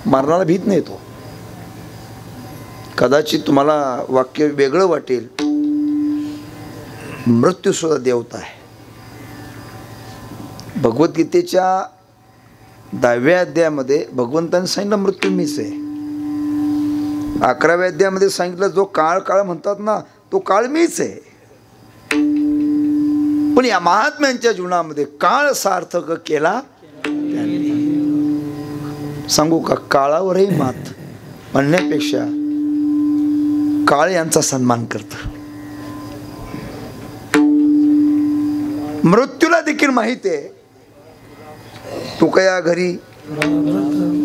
मरणाला भीत नाही तो. कदाचित तुम्हाला वाक्य वेगळं वाटेल, मृत्यू सुद्धा देवता आहे. भगवद्गीतेच्या 10व्या अध्यायामध्ये भगवंताने सांगितलं मृत्यू मीच आहे. 11व्या अध्यायामध्ये सांगितलं जो काळ काळ म्हणतात ना, तो काळ मीच आहे. पण या महात्म्यांच्या जीवनामध्ये काळ सार्थक केला. सांगू का, काळावरही मात म्हणण्यापेक्षा काळ यांचा सन्मान करतं. मृत्यूला देखील माहिती आहे तुकया घरी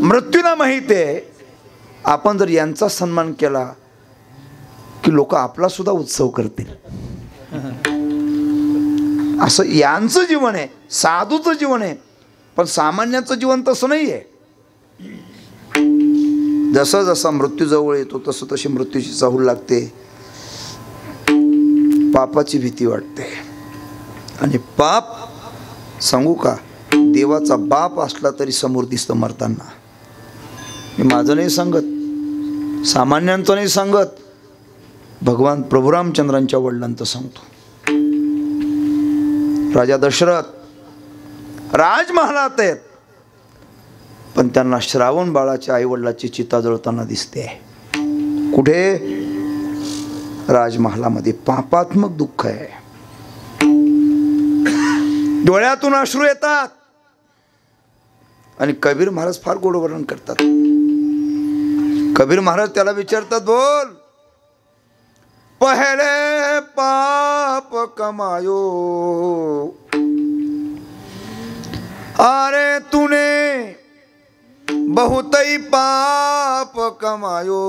मृत्यूला माहिती आहे आपण जर यांचा सन्मान केला की लोक आपला सुद्धा उत्सव करतील. असं यांचं जीवन आहे, साधूचं जीवन आहे. पण सामान्याचं जीवन तसं नाही आहे. जसं जसा मृत्यू जवळ येतो तसं तशी मृत्यूची चाहूल लागते, पापाची भीती वाटते. आणि पाप सांगू का, देवाचा बाप असला तरी समोर दिसतं मरताना. मी माझं नाही सांगत, सामान्यांचं नाही सांगत, भगवान प्रभू रामचंद्रांच्या वडिलांचं सांगतो. राजा दशरथ राजमहालात आहेत, पण त्यांना श्रावण बाळाच्या आईवडिलाची चिता जळताना दिसते. कुठे? राजमहालामध्ये. पापात्मक दुःख आहे, डोळ्यातून अश्रू येतात. आणि कबीर महाराज फार गोड वर्णन करतात. कबीर महाराज त्याला विचारतात, बोल पहले पाप कमायो अरे तूने बहुत ही पाप कमायो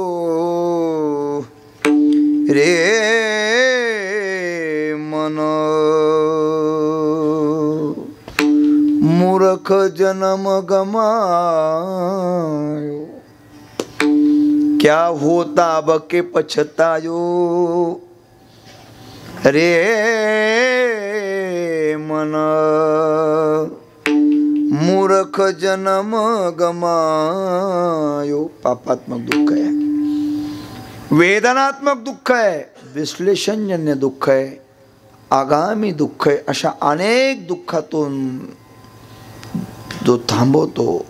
रे मन मूर्ख जन्म गमायो क्या होता बके पछतायो रे मन मूर्ख जन्म गमायो. पापात्मक दुःख आहे, वेदनात्मक दुःख आहे, विश्लेषणजन्य दुःख आहे, आगामी दुःख आहे. अशा अनेक दुःखातून जो थांबवतो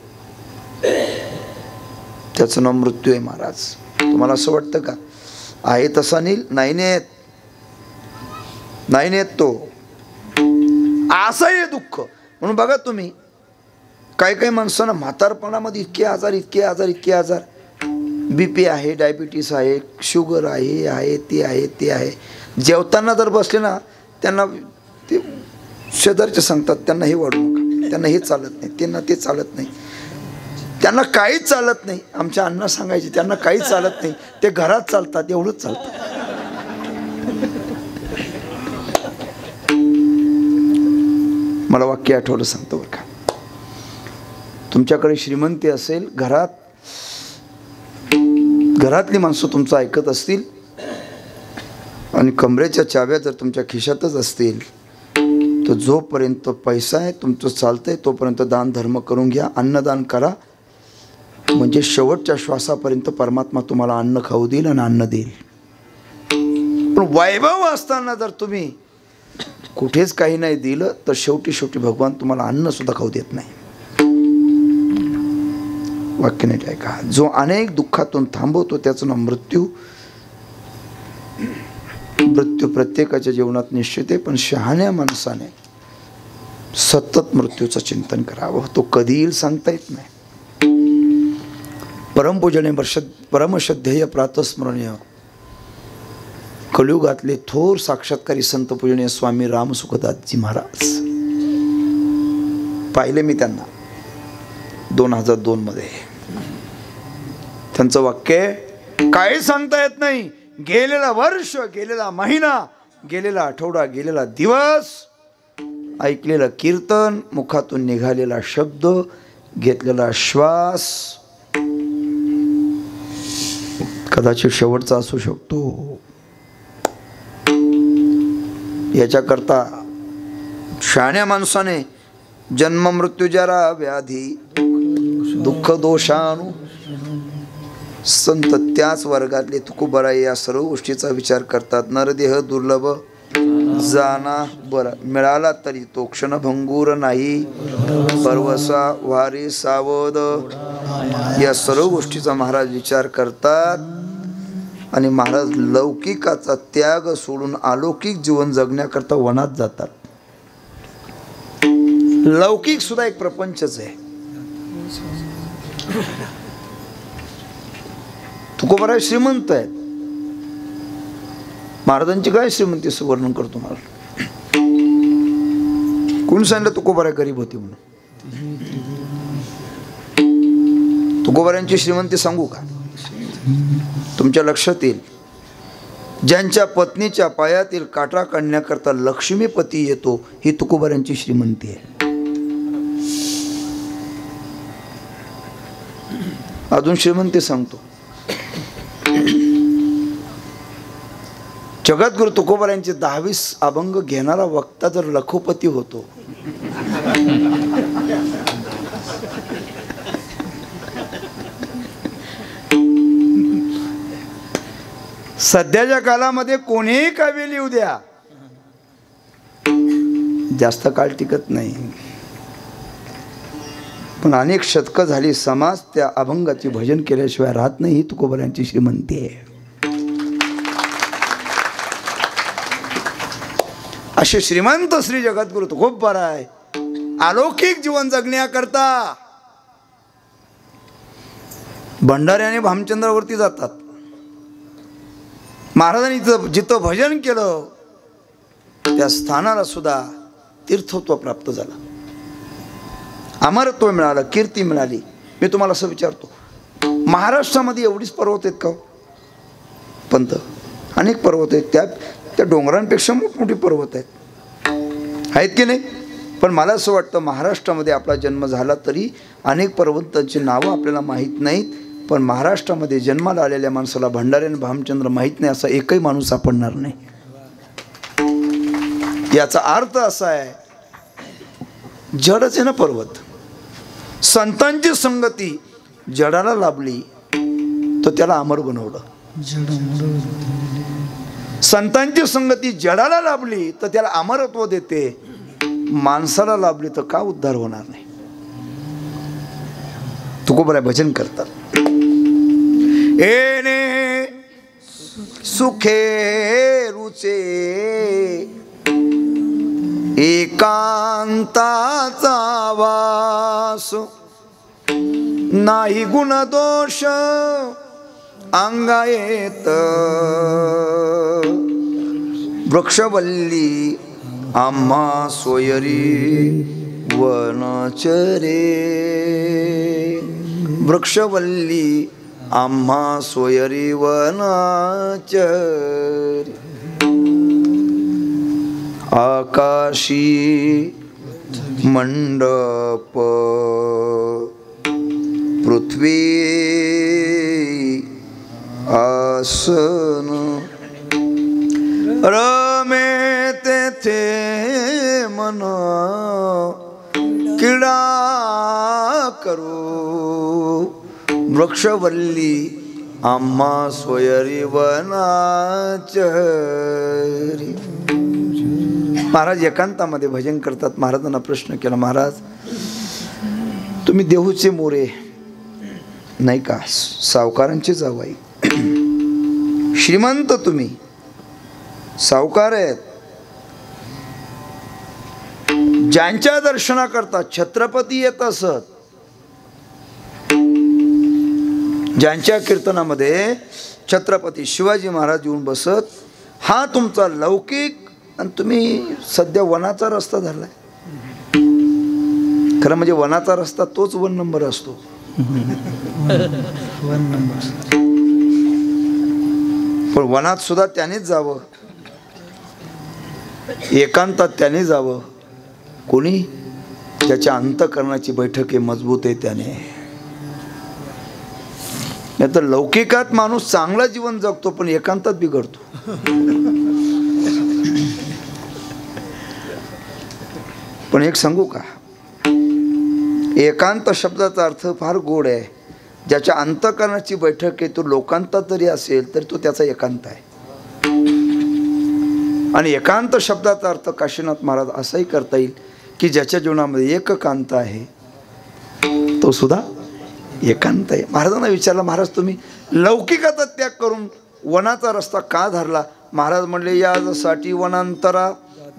त्याचं नाव मृत्यू आहे. महाराज तुम्हाला असं वाटतं का आहे तसा नील? नाही नेत, नाही नेत तो. असं आहे दुःख. म्हणून बघा तुम्ही काही काही माणसांना म्हातारपणामध्ये इतके आजार, इतके आजार, इतके आजार. BP आहे, डायबिटीस आहे, शुगर आहे, ते आहे, ते आहे. जेवताना जर बसले ना त्यांना ते शेजारचे सांगतात त्यांना हे वाढू नका, त्यांना हे चालत नाही, त्यांना ते चालत नाही, त्यांना काहीच चालत नाही. आमच्या अण्णा सांगायचे त्यांना काहीच चालत नाही, ते घरात चालतात, एवढंच चालतं. मला वाक्य आठवलं सांगतो बरं का. तुमच्याकडे श्रीमंती असेल, घरातली माणसं तुमचं ऐकत असतील आणि कमरेच्या चाव्या जर तुमच्या खिशातच असतील तर जोपर्यंत पैसा आहे तुमचं चालतंय तोपर्यंत दान धर्म करून घ्या, अन्नदान करा. म्हणजे शेवटच्या श्वासापर्यंत परमात्मा तुम्हाला अन्न खाऊ देईल आणि अन्न देईल. पण वैभव असताना जर तुम्ही कुठेच काही नाही दिलं तर शेवटी भगवान तुम्हाला अन्न सुद्धा खाऊ देत नाही. वाक्य नाही ऐका. जो अनेक दुःखातून थांबवतो त्याचं नाव मृत्यू. मृत्यू प्रत्येकाच्या जीवनात निश्चित आहे, पण शहाण्या माणसाने सतत मृत्यूचं चिंतन करावं. तो कधी येईल सांगता येत नाही. परमपूजनीय परमश्रद्धेय प्रातस्मरणीय कलियुगातले थोर साक्षात्कारी संत पूजनीय स्वामी रामसुखदासजी महाराज पाहिले मी त्यांना 2002 मध्ये. त्यांचं वाक्य काही सांगता येत नाही. गेलेला वर्ष, गेलेला महिना, गेलेला आठवडा, गेलेला दिवस, ऐकलेलं कीर्तन, मुखातून निघालेला शब्द, घेतलेला श्वास कदाचित शेवटचा असू शकतो. याच्याकरता शहाण्या माणसाने जन्म मृत्यू जरा व्याधी दुःख दोषाणू संत त्याच वर्गातले तुकोबराई या सर्व गोष्टीचा विचार करतात. नरदेह दुर्लभ जाना बरा, मिळाला तरी तो क्षणभंगूर नाही. परवसा वारी सावध या सर्व गोष्टीचा महाराज विचार करतात. आणि महाराज लौकिकाचा त्याग सोडून अलौकिक जीवन जगण्याकरता वनात जातात. लौकिक सुद्धा एक प्रपंचच आहे. तुकोबराय श्रीमंत आहेत. महाराजांची काय श्रीमंतीचं वर्णन करतो मला. कोण सांगितलं तुकोबराय गरीब होती म्हणून? तुकोबारांची श्रीमंती सांगू का? तुमच्या लक्षात येईल. ज्यांच्या पत्नीच्या पायातील काटा काढण्याकरता लक्ष्मीपती येतो, ही तुकोबारांची श्रीमंती आहे. अजून श्रीमंती सांगतो. जगद्गुरु तुकोबारांचे 10-20 अभंग घेणारा वक्ता जर लखोपती होतो, सध्याच्या काळामध्ये कोणीही काव्य लिहू द्या, जास्त काळ टिकत नाही. पण अनेक शतकं झाली, समाज त्या अभंगाची भजन केल्याशिवाय राहत नाही. ही तुकोबारांची श्रीमंती आहे. असे श्रीमंत श्री जगद्गुरु तुकोबाराय अलौकिक जीवन जगण्याकरता भंडाऱ्याने भामचंद्रावरती जातात. महाराजांनी जिथं भजन केलं त्या स्थानाला सुद्धा तीर्थत्व प्राप्त झालं, अमरत्व मिळालं, कीर्ती मिळाली. मी तुम्हाला असं विचारतो, महाराष्ट्रामध्ये एवढीच पर्वत आहेत का पंत? अनेक पर्वत आहेत. त्या डोंगरांपेक्षा मोठमोठी पर्वत आहेत की नाही? पण मला असं वाटतं महाराष्ट्रामध्ये आपला जन्म झाला तरी अनेक पर्वतांची नावं आपल्याला माहीत नाहीत. पण महाराष्ट्रामध्ये जन्माला आलेल्या माणसाला भंडाऱ्याने भामचंद्र माहीत नाही असा एकही माणूस सापडणार नाही. याचा अर्थ असा आहे, जडच आहे ना पर्वत. संतांची संगती जडाला लाभली तर त्याला अमर बनवलं. संतांची संगती जडाला लाभली तर त्याला अमरत्व देते, माणसाला लाभली तर का उद्धार होणार नाही? तुकोबारा भजन करतात. येणे सुखे रुचे एकांताचा वास, नाही गुण दोष अंगा येत. वृक्षवल्ली आम्हा सोयरी वनचरे, वृक्षवल्ली आम्हा सोयरी वनचरे. आकाशी मंडप पृथ्वी आसन, रमे तेथे मन किडा करू. वृक्षवल्ली आम्हा सोयरी वनाचरी. महाराज एकांतामध्ये भजन करतात. महाराजांना प्रश्न केला, महाराज तुम्ही देहूचे मोरे नाही का, सावकारांची जावाई, श्रीमंत तुम्ही, सावकार आहेत, ज्यांच्या दर्शनाकरता छत्रपती येत असत, ज्यांच्या कीर्तनामध्ये छत्रपती शिवाजी महाराज येऊन बसत, हा तुमचा लौकिक, आणि तुम्ही सध्या वनाचा रस्ता धरलाय. खरं म्हणजे वनाचा रस्ता तोच 1 नंबर असतो. 1 नंबर. पण वनात सुद्धा त्यानेच जावं, एकांतात त्याने जावं. कोणी? ज्याच्या अंतःकरणाची बैठक आहे मजबूत आहे त्याने. नाही तर लौकिकात माणूस चांगला जीवन जगतो पण एकांतात बिघडतो. पण एक सांगू का, एकांत शब्दाचा अर्थ फार गोड आहे. ज्याच्या अंतःकरणाची बैठक आहे तो लोकांतात जरी असेल तरी तो त्याचा एकांत आहे. आणि एकांत शब्दाचा अर्थ काशीनाथ महाराज असाही करता येईल की ज्याच्या जीवनामध्ये एककांत आहे तो सुद्धा एकांत आहे. महाराजांना विचारलं, महाराज तुम्ही लौकिकाचा त्याग करून वनाचा रस्ता का धरला? महाराज म्हणले, यादसाठी वनांतरा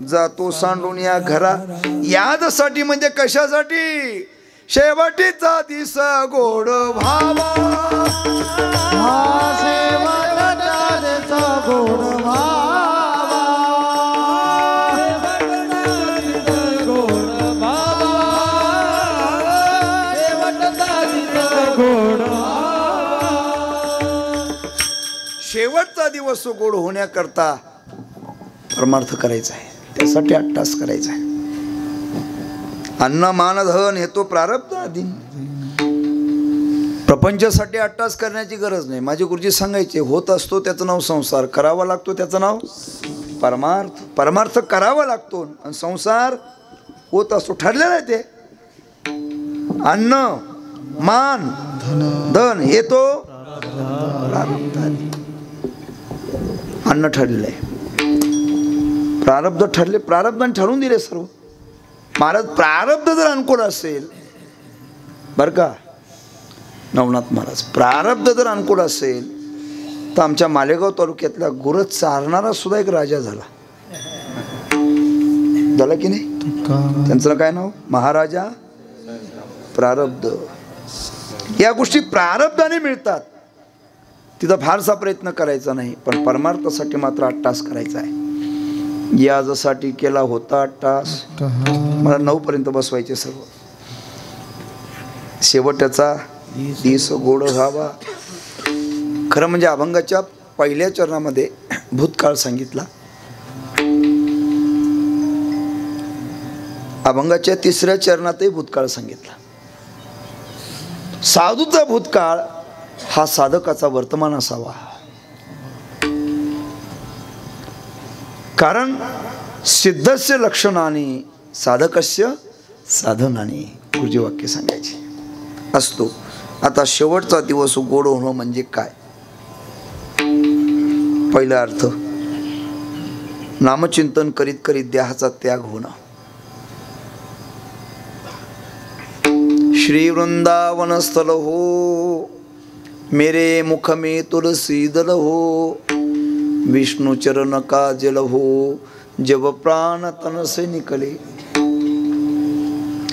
जातो सांडून या घरा. यादसाठी म्हणजे कशासाठी? शेवटीचा दिस गोड भावा, गोड भावा, गोड शेवटचा दिवस गोड होण्याकरता परमार्थ करायचा आहे, त्यासाठी अट्टास करायचा आहे. अन्न मान धन हे तो प्रारब्ध आधी. प्रपंचासाठी अट्टास करण्याची गरज नाही. माझे गुरुजी सांगायचे, होत असतो त्याचं नाव संसार, करावा लागतो त्याचं नाव परमार्थ. परमार्थ करावा लागतो आणि संसार होत असतो, ठरलेलं आहे ते. अन्न मान धन हे तो प्रारब्ध. अन्न ठरलेलं आहे, प्रारब्ध ठरले, प्रारब्धाने ठरवून दिले सर्व. महाराज प्रारब्ध जर अनुकूल असेल बर का नवनाथ महाराज, प्रारब्ध जर अनुकूल असेल तर आमच्या मालेगाव तालुक्यातला गुरं चारणारा सुद्धा एक राजा झाला की नाही. त्यांचं काय नाव, महाराजा प्रारब्ध. या गोष्टी प्रारब्धाने मिळतात, तिथं फारसा प्रयत्न करायचा नाही, पण परमार्थासाठी मात्र अट्टास करायचा आहे. याजसाठी केला होता अट्टास, मला 9 पर्यंत बसवायचे सर्व. शेवटचा दिस गोड व्हावा. खरं म्हणजे अभंगाच्या पहिल्या चरणामध्ये भूतकाळ सांगितला, अभंगाच्या 3ऱ्या चरणातही भूतकाळ सांगितला. साधूचा भूतकाळ हा साधकाचा वर्तमान असावा. कारण सिद्धस्य लक्षणाने साधकस्य साधनाने गुरुजी वाक्य सांगायचे असतो. आता शेवटचा दिवस गोड होणं म्हणजे काय. पहिला अर्थ, नामचिंतन करीत करीत देहाचा त्याग होणं. श्री वृंदावन स्थल हो, मेरे मुख में तुलसी दल हो, विष्णु चरण का जल हो, जब प्राण तन से निकले.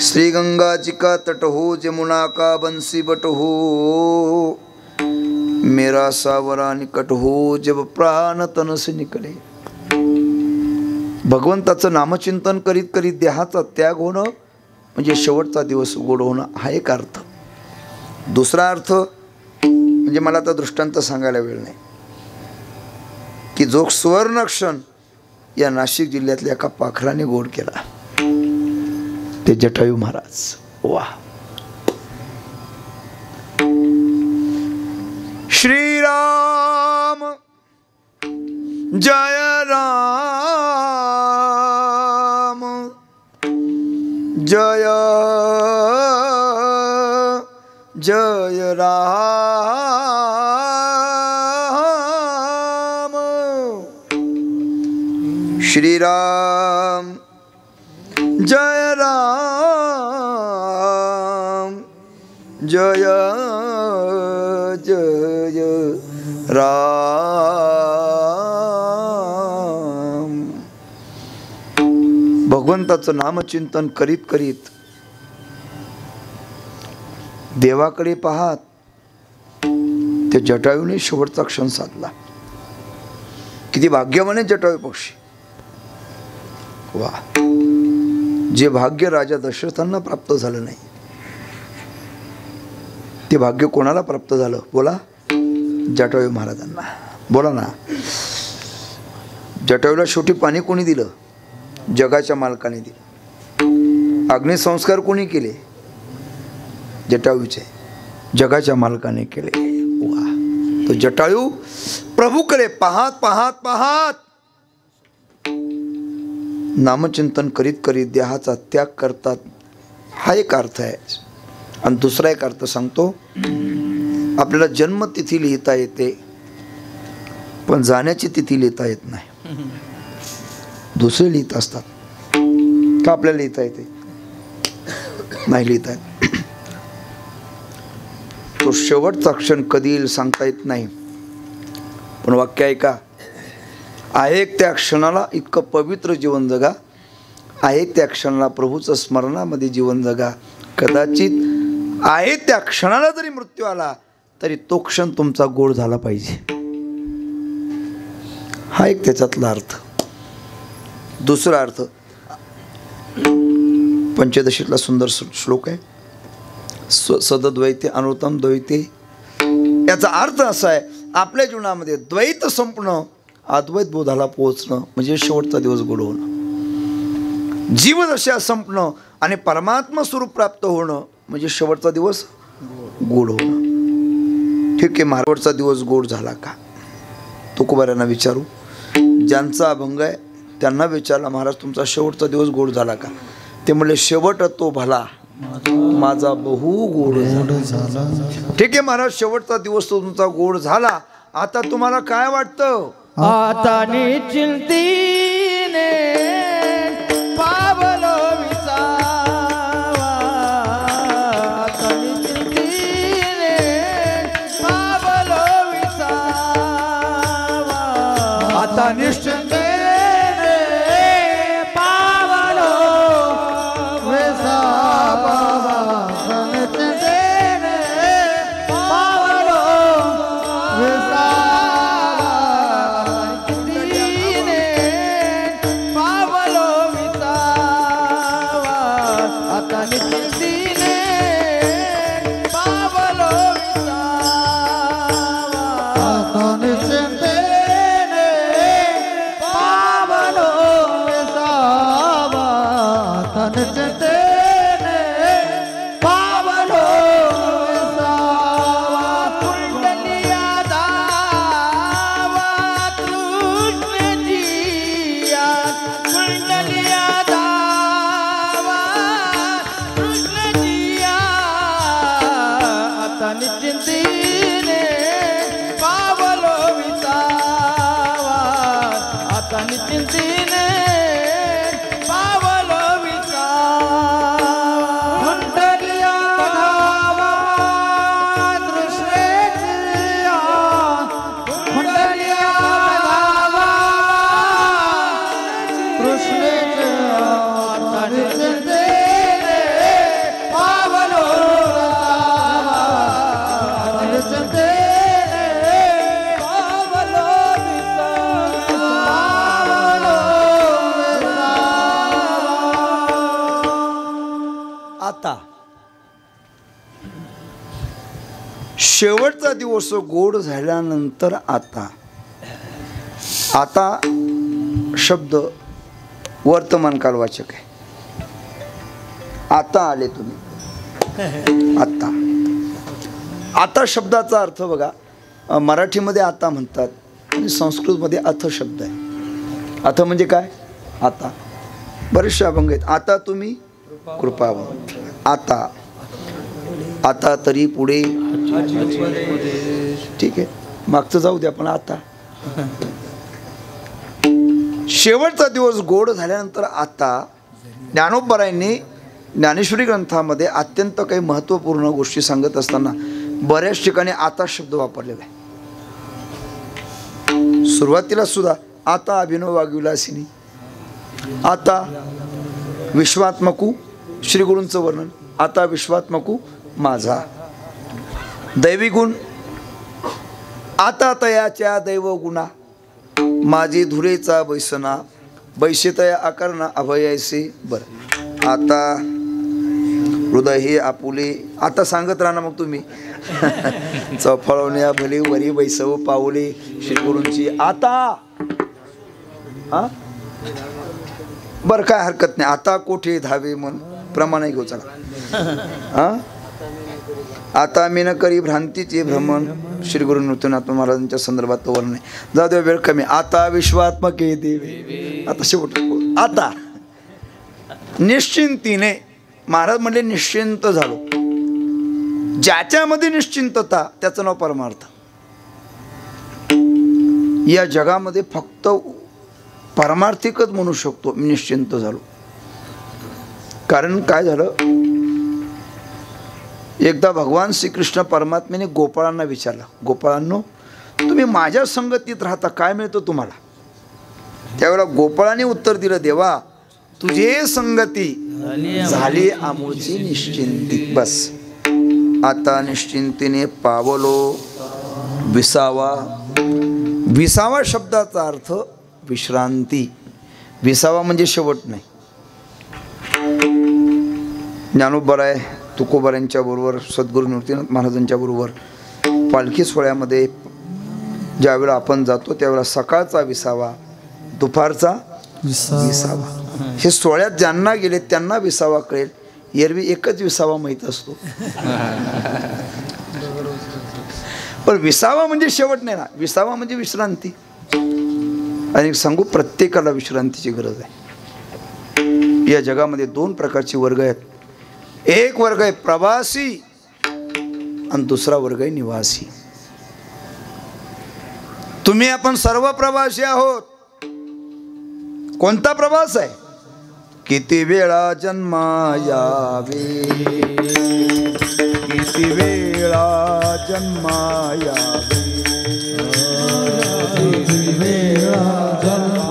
श्री गंगा जी का तट हो, जमुना का बंसी बट हो, मेरा सावरा निकट हो, जब प्राण तन से निकले. भगवंताचं नामचिंतन करीत करीत देहाचा त्याग होणं म्हणजे शेवटचा दिवस गोड होणं हा एक अर्थ. दुसरा अर्थ म्हणजे मला आता दृष्टांत सांगायला वेळ नाही की जो सुवर्णक्षण या नाशिक जिल्ह्यातल्या एका पाखराने गोड केला, ते जटायू महाराज. वा. श्रीराम जय राम जय जय राम. श्रीराम जय राम जय जय राम. भगवंताचं नामचिंतन करीत करीत देवाकडे पाहत ते जटायूने शेवटचा क्षण साधला. किती भाग्यवान जटायू पक्षी. वा. जे भाग्य राजा दशरथांना प्राप्त झालं नाही ते भाग्य कोणाला प्राप्त झालं बोला, जटायू महाराजांना. बोला ना. जटायूला शेवटी पाणी कोणी दिलं, जगाच्या मालकाने दिलं. अग्निसंस्कार कोणी केले, जटायूचे जगाच्या मालकाने केले. वा. तो जटायू प्रभूकडे पाहत पाहत पाहत नामचिंतन करीत करीत देहाचा त्याग करतात, हा एक अर्थ आहे. आणि दुसरा एक अर्थ सांगतो, आपल्याला जन्मतिथी लिहिता येते पण जाण्याची तिथी लिहिता येत नाही. दुसरे लिहित असतात का आपल्याला लिहिता येते, नाही लिहिता येत. तो शेवटचा क्षण कधी येईल सांगता येत नाही. पण वाक्य ऐका, आहे त्या क्षणाला इतकं पवित्र जीवन जगा, आहे त्या क्षणाला प्रभूचं स्मरणामध्ये जीवन जगा. कदाचित आहे त्या क्षणाला जरी मृत्यू आला तरी तो क्षण तुमचा गोड झाला पाहिजे, हा एक त्याच्यातला अर्थ. दुसरा अर्थ पंचदशीतला सुंदर श्लोक आहे, सदद्वैते अनुत्तम द्वैते, याचा अर्थ असा आहे आपल्या जीवनामध्ये द्वैत संपणं, अद्वैत बोधाला पोहोचणं म्हणजे शेवटचा दिवस गोड होणं. जीवदशा संपणं आणि परमात्मा स्वरूप प्राप्त होणं म्हणजे शेवटचा दिवस गोड होणं. ठीक आहे, शेवटचा दिवस गोड झाला का? तुकोबाऱ्यांना विचारू. ज्यांचा अभंग आहे त्यांना विचारला, महाराज तुमचा शेवटचा दिवस गोड झाला का? ते म्हणले शेवट तो भला माझा बहु गोड झाला. ठीक आहे महाराज, शेवटचा दिवस तो तुमचा गोड झाला. आता तुम्हाला काय वाटतं? आता निश्चिंतीने पावलो विसावा, आता निश्चिंतीने पावलो विसावा, आता निश्चिंतीने पावलो विसावा, निश्चिंतीने पावलो विसावा, शेवटचा दिवस गोड झाल्यानंतर आता शब्द वर्तमानकालवाचक आहे. आता आले तुम्ही. आता शब्दाचा अर्थ बघा, मराठीमध्ये आता म्हणतात आणि संस्कृतमध्ये अथ शब्द आहे. अथ म्हणजे काय? आता. बरेचसे अभंग आहेत. आता तुम्ही कृपावंत, आता तरी पुढे. ठीक आहे, मागचं जाऊ द्या, पण आता शेवटचा दिवस गोड झाल्यानंतर आता ज्ञानोबरायांनी ज्ञानेश्वरी ग्रंथामध्ये अत्यंत काही महत्त्वपूर्ण गोष्टी सांगत असताना बऱ्याच ठिकाणी आता शब्द वापरलेला आहे. सुरुवातीला सुद्धा आता अभिनव वाग्विलासिनी, आता विश्वात्मकू श्रीगुरूंचं वर्णन, आता विश्वात्मकू माझा दैवी गुण, आता तयाच्या दैव गुणा माझी धुरेचा बैसना, बैशितया आकरणा अभयायसे. बरं, आता हृदय हे आपुले. आता सांगत राहा ना मग तुम्ही. चौफळवण्या भले वरी बैसव पावले श्रीगुरूंची. आता बरं, काय हरकत नाही. आता कोठे धावे मन प्रमाणे घेऊ. चला. आता मी न करी भ्रांतीचे भ्रमण श्रीगुरु नृत्यनाथ महाराजांच्या संदर्भात वर्णन आहे. जाऊ दे, वेळ कमी. आता विश्वात्मक हे देवे. आता शेवट आता निश्चिंतीने. महाराज म्हणले निश्चिंत झालो. ज्याच्यामध्ये निश्चिंतता त्याचं नाव परमार्थ. या जगामध्ये फक्त परमार्थिकच म्हणू शकतो मी निश्चिंत झालो. कारण काय झालं, एकदा भगवान श्रीकृष्ण परमात्म्याने गोपाळांना विचारलं, गोपाळांनो तुम्ही माझ्या संगतीत राहता, काय मिळतं तुम्हाला? त्यावेळेला गोपाळाने उत्तर दिलं, देवा तुझे संगती झाली आमची निश्चिंती. बस आता निश्चिंतीने पावलो विसावा. विसावा शब्दाचा अर्थ विश्रांती. विसावा म्हणजे शेवट नाही. ज्ञानोबराय तुकोबारांच्या बरोबर सद्गुरू निवृत्तीनाथ महाराजांच्या बरोबर पालखी सोहळ्यामध्ये ज्यावेळेला आपण जातो त्यावेळेला सकाळचा विसावा, दुपारचा विसावा. हे सोहळ्यात ज्यांना गेले त्यांना विसावा कळेल. एरवी एकच विसावा माहीत असतो, पण विसावा म्हणजे शेवट नाही ना. विसावा म्हणजे विश्रांती. आणि सांगू, प्रत्येकाला विश्रांतीची गरज आहे. या जगामध्ये 2 प्रकारचे वर्ग आहेत. एक वर्ग आहे प्रवासी आणि दुसरा वर्ग आहे निवासी. तुम्ही आपण सर्व प्रवासी आहोत. कोणता प्रवास आहे? किती वेळा जन्मा यावे, किती वेळा जन्मा यावे, किती वेळा जन्मा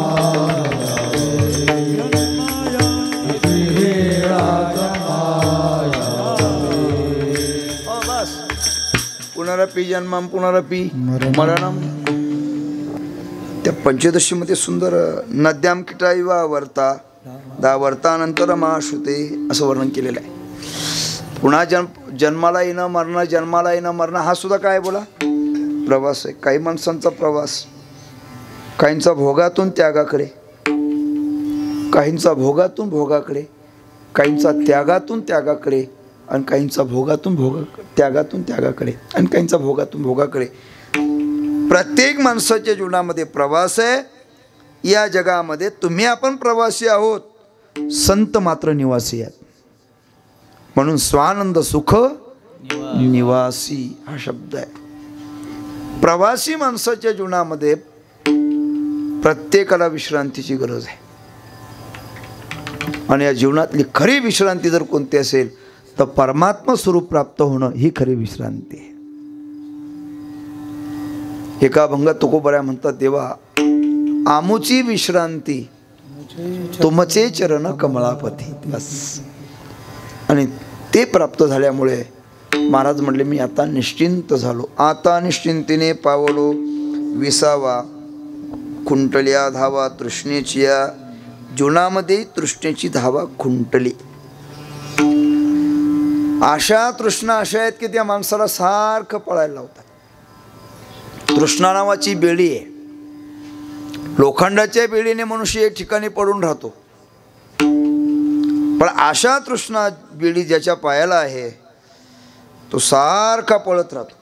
यावे, किती वेळा जन्मा यावे. बस. पुनरपि जन्मम पुनरपि मरणम. त्या पंचदशीमध्ये सुंदर नद्याम किटाईवा वर्ता दा वर्तानंतर माश्रुते असं वर्णन केलेलं आहे. पुन्हा जन्माला येणं मरणं, जन्माला येणं मरणं, हा सुद्धा काय बोला प्रवास आहे. काही माणसांचा प्रवास, काहींचा भोगातून त्यागाकडे, काहींचा भोगातून भोगाकडे, काहींचा त्यागातून त्यागाकडे, आणि काहींचा भोगातून त्यागातून त्यागाकडे, आणि काहींचा भोगातून भोगाकडे. प्रत्येक माणसाच्या जीवनामध्ये प्रवास आहे. या जगामध्ये तुम्ही आपण प्रवासी आहोत, संत मात्र निवासी आहेत. म्हणून स्वानंद सुख निवासी हा शब्द आहे. प्रवासी माणसाच्या जीवनामध्ये प्रत्येकाला विश्रांतीची गरज आहे. आणि या जीवनातली खरी विश्रांती जर कोणती असेल तर परमात्मा स्वरूप प्राप्त होणं ही खरी विश्रांती आहे. एका भंगात तुकोबऱ्या म्हणतात, देवा आमुची विश्रांती तुमचे चरण कमळापती. बस. आणि ते प्राप्त झाल्यामुळे महाराज म्हटले, मी आता निश्चिंत झालो. आता निश्चिंतीने पावलो विसावा, खुंटल्या धावा तृष्णेची. या जीवनामध्ये तृष्णेची धावा खुंटली. आशा तृष्णा अशा आहेत की त्या माणसाला सारखं पळायला लावतात. तृष्णा नावाची बेडी आहे. लोखंडाच्या बेडीने मनुष्य एक ठिकाणी पडून राहतो, पण आशा तृष्णा बेडी ज्याच्या पायाला आहे तो सारखा पळत राहतो.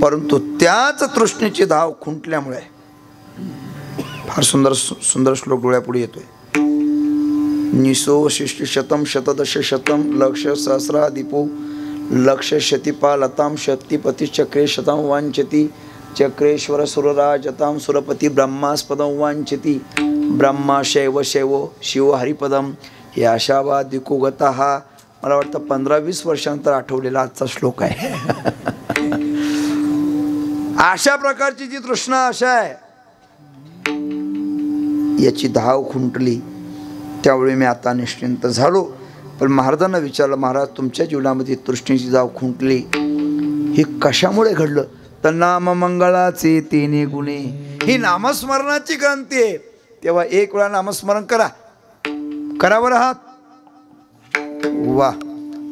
परंतु त्याच तृष्णेची धाव खुंटल्यामुळे, फार सुंदर सुंदर श्लोक डोळ्यापुढे येतोय. निसो शिष्ट शतम शतदश शतम लक्ष सहस्राधिपो लक्ष शतिपा लताम शक्तिपती चक्रे शतम वांछति चक्रेश्वर सुरराजताम सुरपती ब्रह्मास्पदम वांछति ब्रह्मा शैव शैव शिव हरिपदम. हे आशावादिको हा मला वाटतं 15-20 वर्षांतर आठवलेला आजचा श्लोक आहे. अशा प्रकारची जी तृष्णा आशा आहे याची धाव खुंटली. त्यावेळी मी आता निश्चिंत झालो. पण महाराजांना विचारलं, महाराज तुमच्या जीवनामध्ये तृष्णेची धाव खुंटली हे कशामुळे घडलं? तर नाम मंगळाचे 3 गुणे. ही नामस्मरणाची क्रांती आहे. तेव्हा एक वेळा नामस्मरण करा. बरं हात. वा,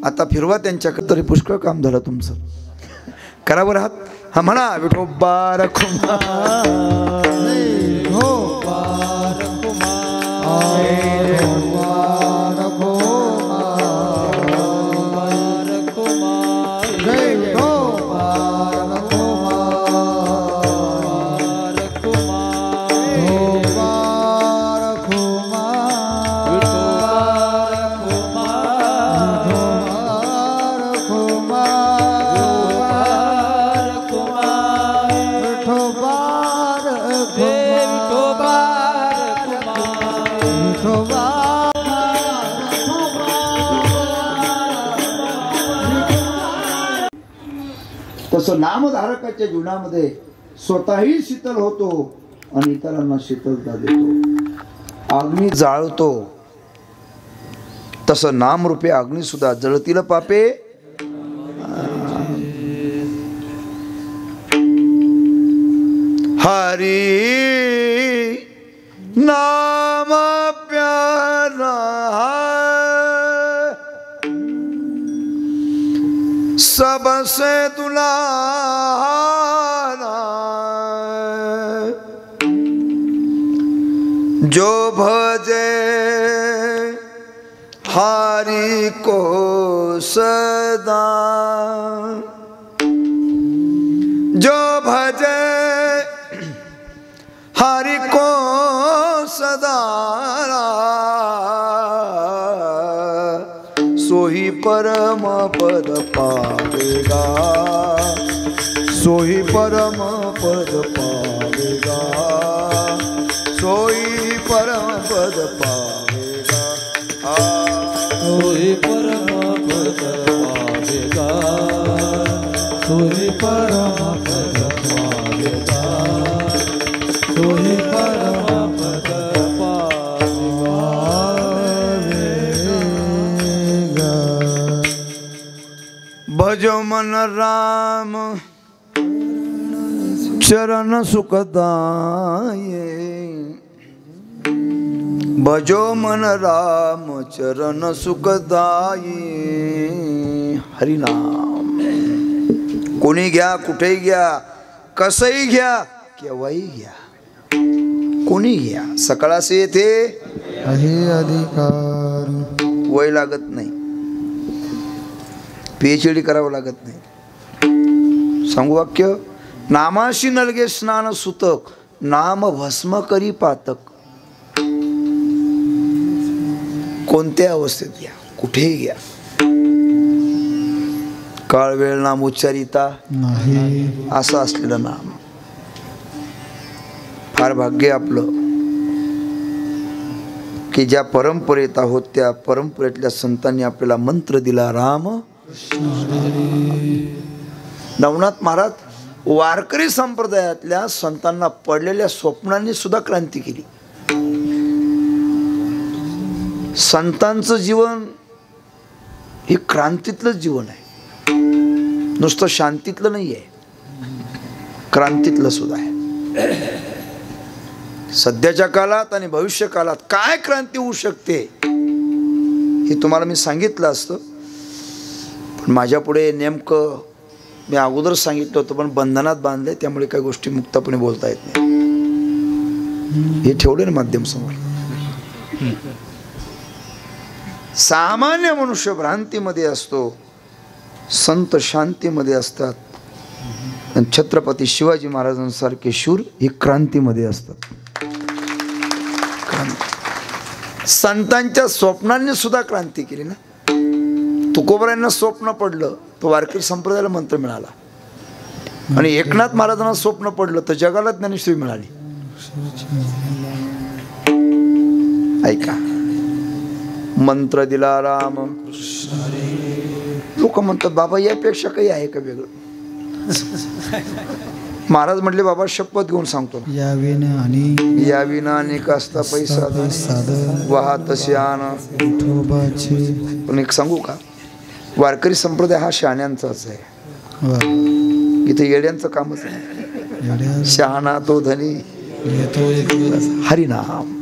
आता फिरवा त्यांच्याकडे, तरी पुष्कळ काम झालं तुमचं. करा बरं हात. हा म्हणा, विठोबा रखुमा तसं नामधारकाच्या जीवनामध्ये स्वतःही शीतल होतो आणि इतरांना शीतलता देतो. अग्नी जाळतो तसं नामरूपी अग्नी सुद्धा जळतील पापे. हरी नाम प्यारा सबसे तुला जो भजे हरि को सदा, जो भजे हरि को सदा, सोही परम पद पावेगा, सोही परम पद पावेगा, सोही परम पद पावेगा, सोही परम पद पावेगा, सोही परम पद पावेगा, सोही परम पद पावेगा। भजो मन राम चरण सुखदाये, भजो मन राम चरण सुखदाये। हरिनाम कोणी घ्या, कुठेही घ्या, कसंही घ्या, केव्हाही घ्या, कोणी घ्या, सकाळासे येते आहे अधिकार, वय लागत नाही, PhD करावं लागत नाही. सांगू वाक्य, नामाशी नलगे स्नान सुतक, नाम भस्म करी पातक. कोणत्या अवस्थेत घ्या, कुठेही घ्या, काळ वेळ नाम उच्चारिता नाही, असं असलेलं नाम. फार भाग्य आपलं की ज्या परंपरेत आहोत त्या परंपरेतल्या संतांनी आपल्याला मंत्र दिला, राम. नवनाथ महाराज वारकरी संप्रदायातल्या संतांना पडलेल्या स्वप्नांनी सुद्धा क्रांती केली. संतांचं जीवन हे क्रांतीतलंच जीवन आहे, नुसतं शांतीतलं नाही आहे, क्रांतीतलं सुद्धा आहे. सध्याच्या काळात आणि भविष्य काळात काय क्रांती होऊ शकते हे तुम्हाला मी सांगितलं असतं, पण माझ्या पुढे नेमकं मी अगोदर सांगितलं होतं पण बंधनात बांधले, त्यामुळे काही गोष्टी मुक्तपणे बोलता येत नाही. हे ठेवले ना माध्यम समोर. सामान्य मनुष्य भ्रांतीमध्ये असतो, संत शांतीमध्ये असतात, आणि छत्रपती शिवाजी महाराजांसारखे शूर हे क्रांतीमध्ये असतात. संतांच्या स्वप्नांनी सुद्धा क्रांती केली ना. तुकोबरायांना स्वप्न पडलं तर वारकरी संप्रदायाला मंत्र मिळाला, आणि एकनाथ महाराजांना स्वप्न पडलं तर जगाला ज्ञानेश्वरी मिळाली. ऐका, मंत्र दिला राम. लोक म्हणतात बाबा यापेक्षा काही आहे का वेगळं. महाराज म्हटले बाबा शपथ घेऊन सांगतो, या विना अनेक असता पैसा वाहत शान. पण एक सांगू का, वारकरी संप्रदाय हा शहाण्यांचाच आहे, इथे येड्यांचं कामच नाही. शहाणा तो धनी. हरिनाम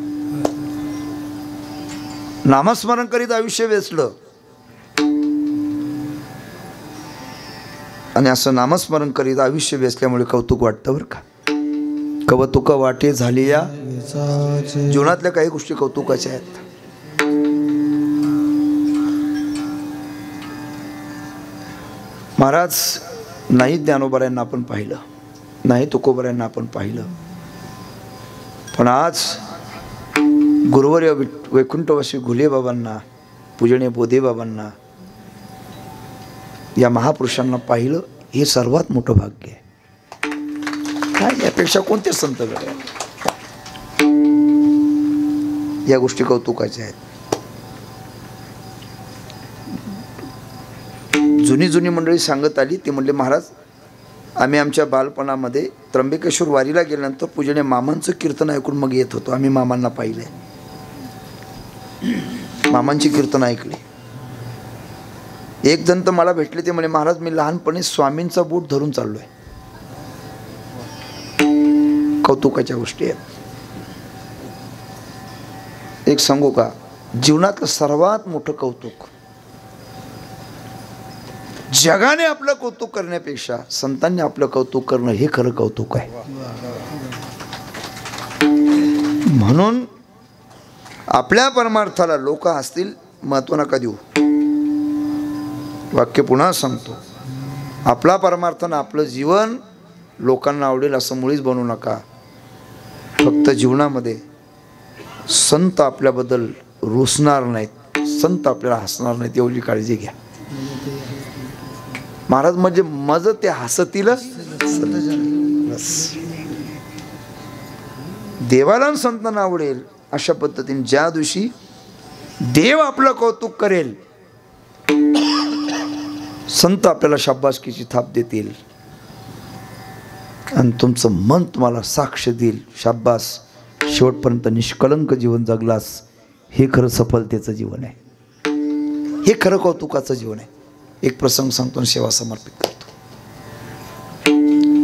नामस्मरण करीत आयुष्य वेचलं, आणि असं नामस्मरण करीत आयुष्य वेचल्यामुळे कौतुक वाटतं बरं का. कौतुक वाटे झाली या जीवनातल्या काही गोष्टी कौतुकाच्या आहेत. महाराज नाही ज्ञानोबरायांना आपण पाहिलं, नाही तुकोबरायांना आपण पाहिलं, पण आज गुरुवर्य वैकुंठवासी घुले बाबांना, पूजनीय बोधे बाबांना, या महापुरुषांना पाहिलं, हे सर्वात मोठं भाग्य आहे. काय यापेक्षा कोणते संत वेगळे. या गोष्टी कौतुकाच्या आहेत. जुनी मंडळी सांगत आली, ते म्हणले महाराज आम्ही आमच्या बालपणामध्ये त्र्यंबकेश्वर वारीला गेल्यानंतर पूजनीय मामांचं कीर्तन ऐकून मग येत होतो. आम्ही मामांना पाहिलंय, मामांची कीर्तन ऐकली. एक जण तर मला भेटले, ते म्हणे महाराज मी लहानपणी स्वामींचा बूट धरून चाललोय. कौतुकाच्या गोष्टी आहेत. एक सांगू का, जीवनातलं सर्वात मोठं कौतुक जगाने आपलं कौतुक करण्यापेक्षा संतांनी आपलं कौतुक करणं हे खरं कौतुक आहे. म्हणून आपल्या परमार्थाला लोक हसतील महत्व नका देऊ. वाक्य पुन्हा सांगतो, आपला परमार्थानं आपलं जीवन लोकांना आवडेल असं मुळीच बनवू नका. फक्त जीवनामध्ये संत आपल्याबद्दल रुसणार नाहीत, संत आपल्याला हसणार नाहीत एवढी काळजी घ्या. महाराज म्हणजे मज ते हसतीलच. देवाला संतांना आवडेल अशा पद्धतीने ज्या दिवशी देव आपलं कौतुक करेल, संत आपल्याला शाबासकीची थाप देतील आणि तुमचं मन तुम्हाला साक्ष देईल, शाबास शेवटपर्यंत निष्कलंक जीवन जगलास, हे खरं सफलतेचं जीवन आहे, हे खरं कौतुकाचं जीवन आहे. एक प्रसंग सांगतो आणि सेवा समर्पित करतो.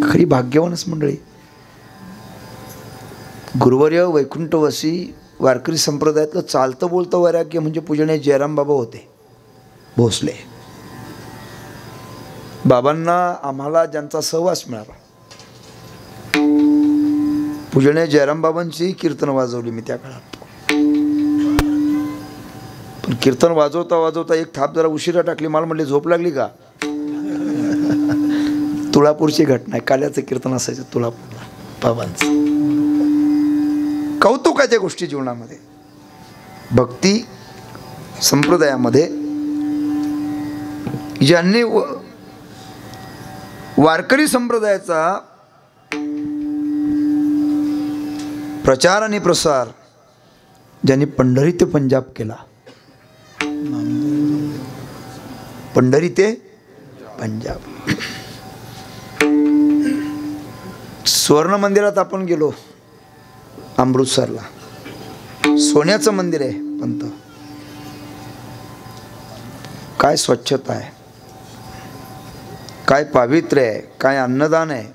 खरी भाग्यवानच मंडळी. गुरुवर्य वैकुंठवासी वारकरी संप्रदायातलं चालतं बोलतं वैराग्य म्हणजे पूजनीय जयराम बाबा होते भोसले. बाबांना आम्हाला ज्यांचा सहवास मिळाला, पूजनीय जयराम बाबांची कीर्तन वाजवली मी त्या काळात. पण कीर्तन वाजवता वाजवता एक थाप जरा उशिरा टाकली. मला म्हणले झोप लागली का? तुळापूरची घटना आहे. काल्याचं कीर्तन असायचं तुळापूरला बाबांचं. कौतुकाच्या गोष्टी जीवनामध्ये, भक्ती संप्रदायामध्ये ज्यांनी वारकरी संप्रदायाचा प्रचार आणि प्रसार ज्यांनी पंढरी ते पंजाब केला, पंढरी ते पंजाब. स्वर्ण मंदिरात आपण गेलो अमृतसरला, सोन्याचं मंदिर आहे पंत. काय स्वच्छता आहे, काय पावित्र्य आहे, काय अन्नदान आहे.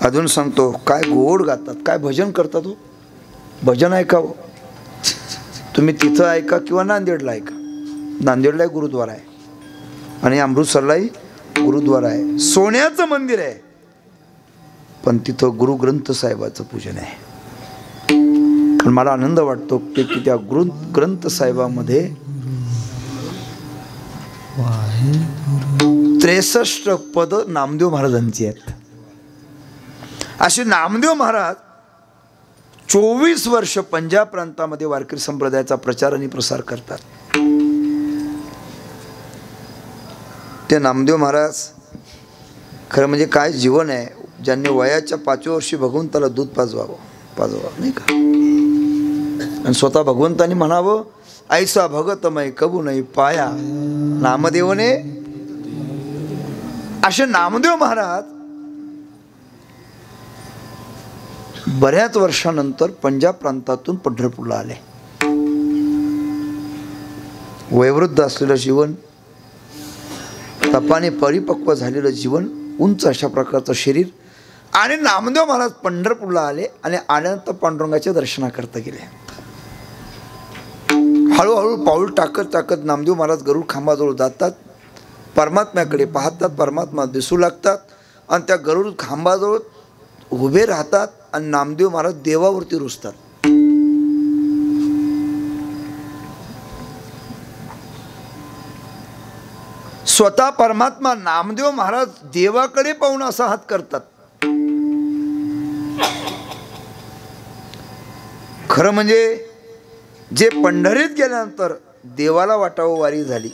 अजून सांगतो, काय गोड गातात, काय भजन करतात. हो भजन ऐकावं तुम्ही, तिथं ऐका किंवा नांदेडला ऐका. नांदेडलाही गुरुद्वारा आहे आणि अमृतसरलाही गुरुद्वारा आहे. सोन्याचं मंदिर आहे पण तिथं गुरु ग्रंथ साहेबाचं पूजन आहे. पण मला आनंद वाटतो की त्या गुरु ग्रंथ साहेबामध्ये 63 पद नामदेव महाराजांची आहेत. असे नामदेव महाराज 24 वर्ष पंजाब प्रांतामध्ये वारकरी संप्रदायाचा प्रचार आणि प्रसार करतात. ते नामदेव महाराज खरं म्हणजे काय जीवन आहे. ज्यांनी वयाच्या 5व्या वर्षी भगवंताला दूध पाजवावं नाही का, आणि स्वतः भगवंतानी म्हणावं, ऐसा भगतमय कबू नाही पाया नामदेवने. असे नामदेव महाराज बऱ्याच वर्षानंतर पंजाब प्रांतातून पंढरपूरला आले. वयोवृद्ध असलेलं जीवन, तपाने परिपक्व झालेलं जीवन, उंच अशा प्रकारचं शरीर, आणि नामदेव महाराज पंढरपूरला आले आणि आल्यानंतर पांडुरंगाच्या दर्शनाकरता गेले. हळूहळू पाऊल टाकत टाकत नामदेव महाराज गरुड खांबाजवळ जातात, परमात्म्याकडे पाहतात, परमात्मा दिसू लागतात आणि त्या गरुड खांबाजवळ उभे राहतात आणि नामदेव महाराज देवावरती रुसतात. स्वतः परमात्मा नामदेव महाराज देवाकडे पाहून असा हात करतात. खरं म्हणजे जे पंढरीत गेल्यानंतर देवाला वाटावं वारी झाली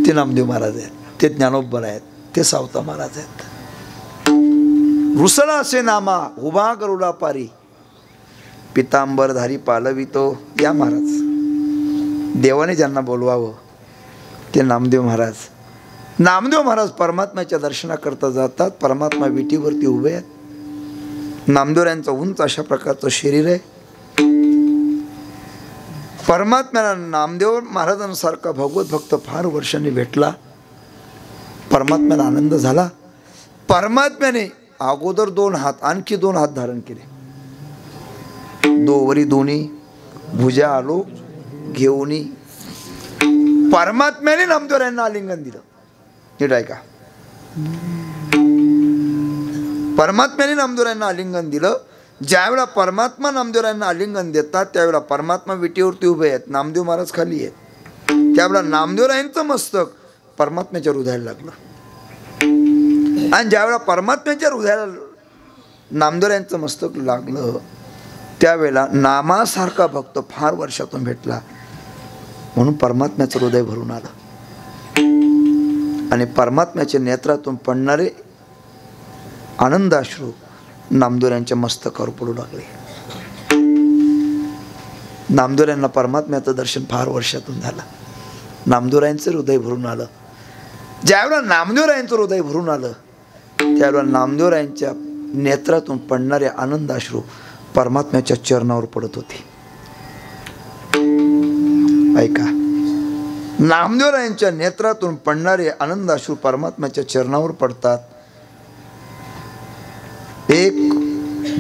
ते नामदेव महाराज आहेत, ते ज्ञानोबा आहेत, ते सावता महाराज आहेत. रुसला असे नामा उभा गरुडा पारी, पितांबरधारी पालवितो या महाराज. देवाने ज्यांना बोलवावं ते नामदेव महाराज. नामदेव महाराज परमात्म्याच्या दर्शनाकरता जातात. परमात्मा विटीवरती उभे आहेत. नामदेवरायांचं उंच अशा प्रकारचं शरीर आहे. परमात्म्याला नामदेव महाराजांसारखा भगवत भक्त फार वर्षांनी भेटला. परमात्म्याला आनंद झाला. परमात्म्याने अगोदर 2 हात, आणखी 2 हात धारण केले. दोवरी दोन्ही भुजा आलो घेऊनी. परमात्म्याने नामदेवरायांना आलिंगन दिलं. नीट ऐका, परमात्म्याने नामदेवरायांना आलिंगन दिलं. ज्यावेळेला परमात्मा नामदेवरायांना आलिंगन देतात त्यावेळेला परमात्मा विटेवरती उभे आहेत, नामदेव महाराज खाली आहेत. त्यावेळेला नामदेवरायांचं मस्तक परमात्म्याच्या हृदयाला लागलं. आणि ज्यावेळेला परमात्म्याच्या हृदयाला नामदेवरायांचं मस्तक लागलं त्यावेळेला नामासारखा भक्त फार वर्षातून भेटला म्हणून परमात्म्याचं हृदय भरून आलं. आणि परमात्म्याच्या नेत्रातून पडणारे आनंदाश्रू नामदेवरायांच्या मस्तकावर पडू लागले. नामदेवरायांना परमात्म्याचं दर्शन फार वर्षातून झालं. नामदेवरायांचं हृदय भरून आलं. ज्यावेळेला नामदेवरायांचं हृदय भरून आलं त्यावेळेला नामदेवरायांच्या नेत्रातून पडणारे आनंदाश्रू परमात्म्याच्या चरणावर पडत होते. ऐका, नामदेवरायांच्या नेत्रातून पडणारे आनंदाश्रू परमात्म्याच्या चरणावर पडतात. एक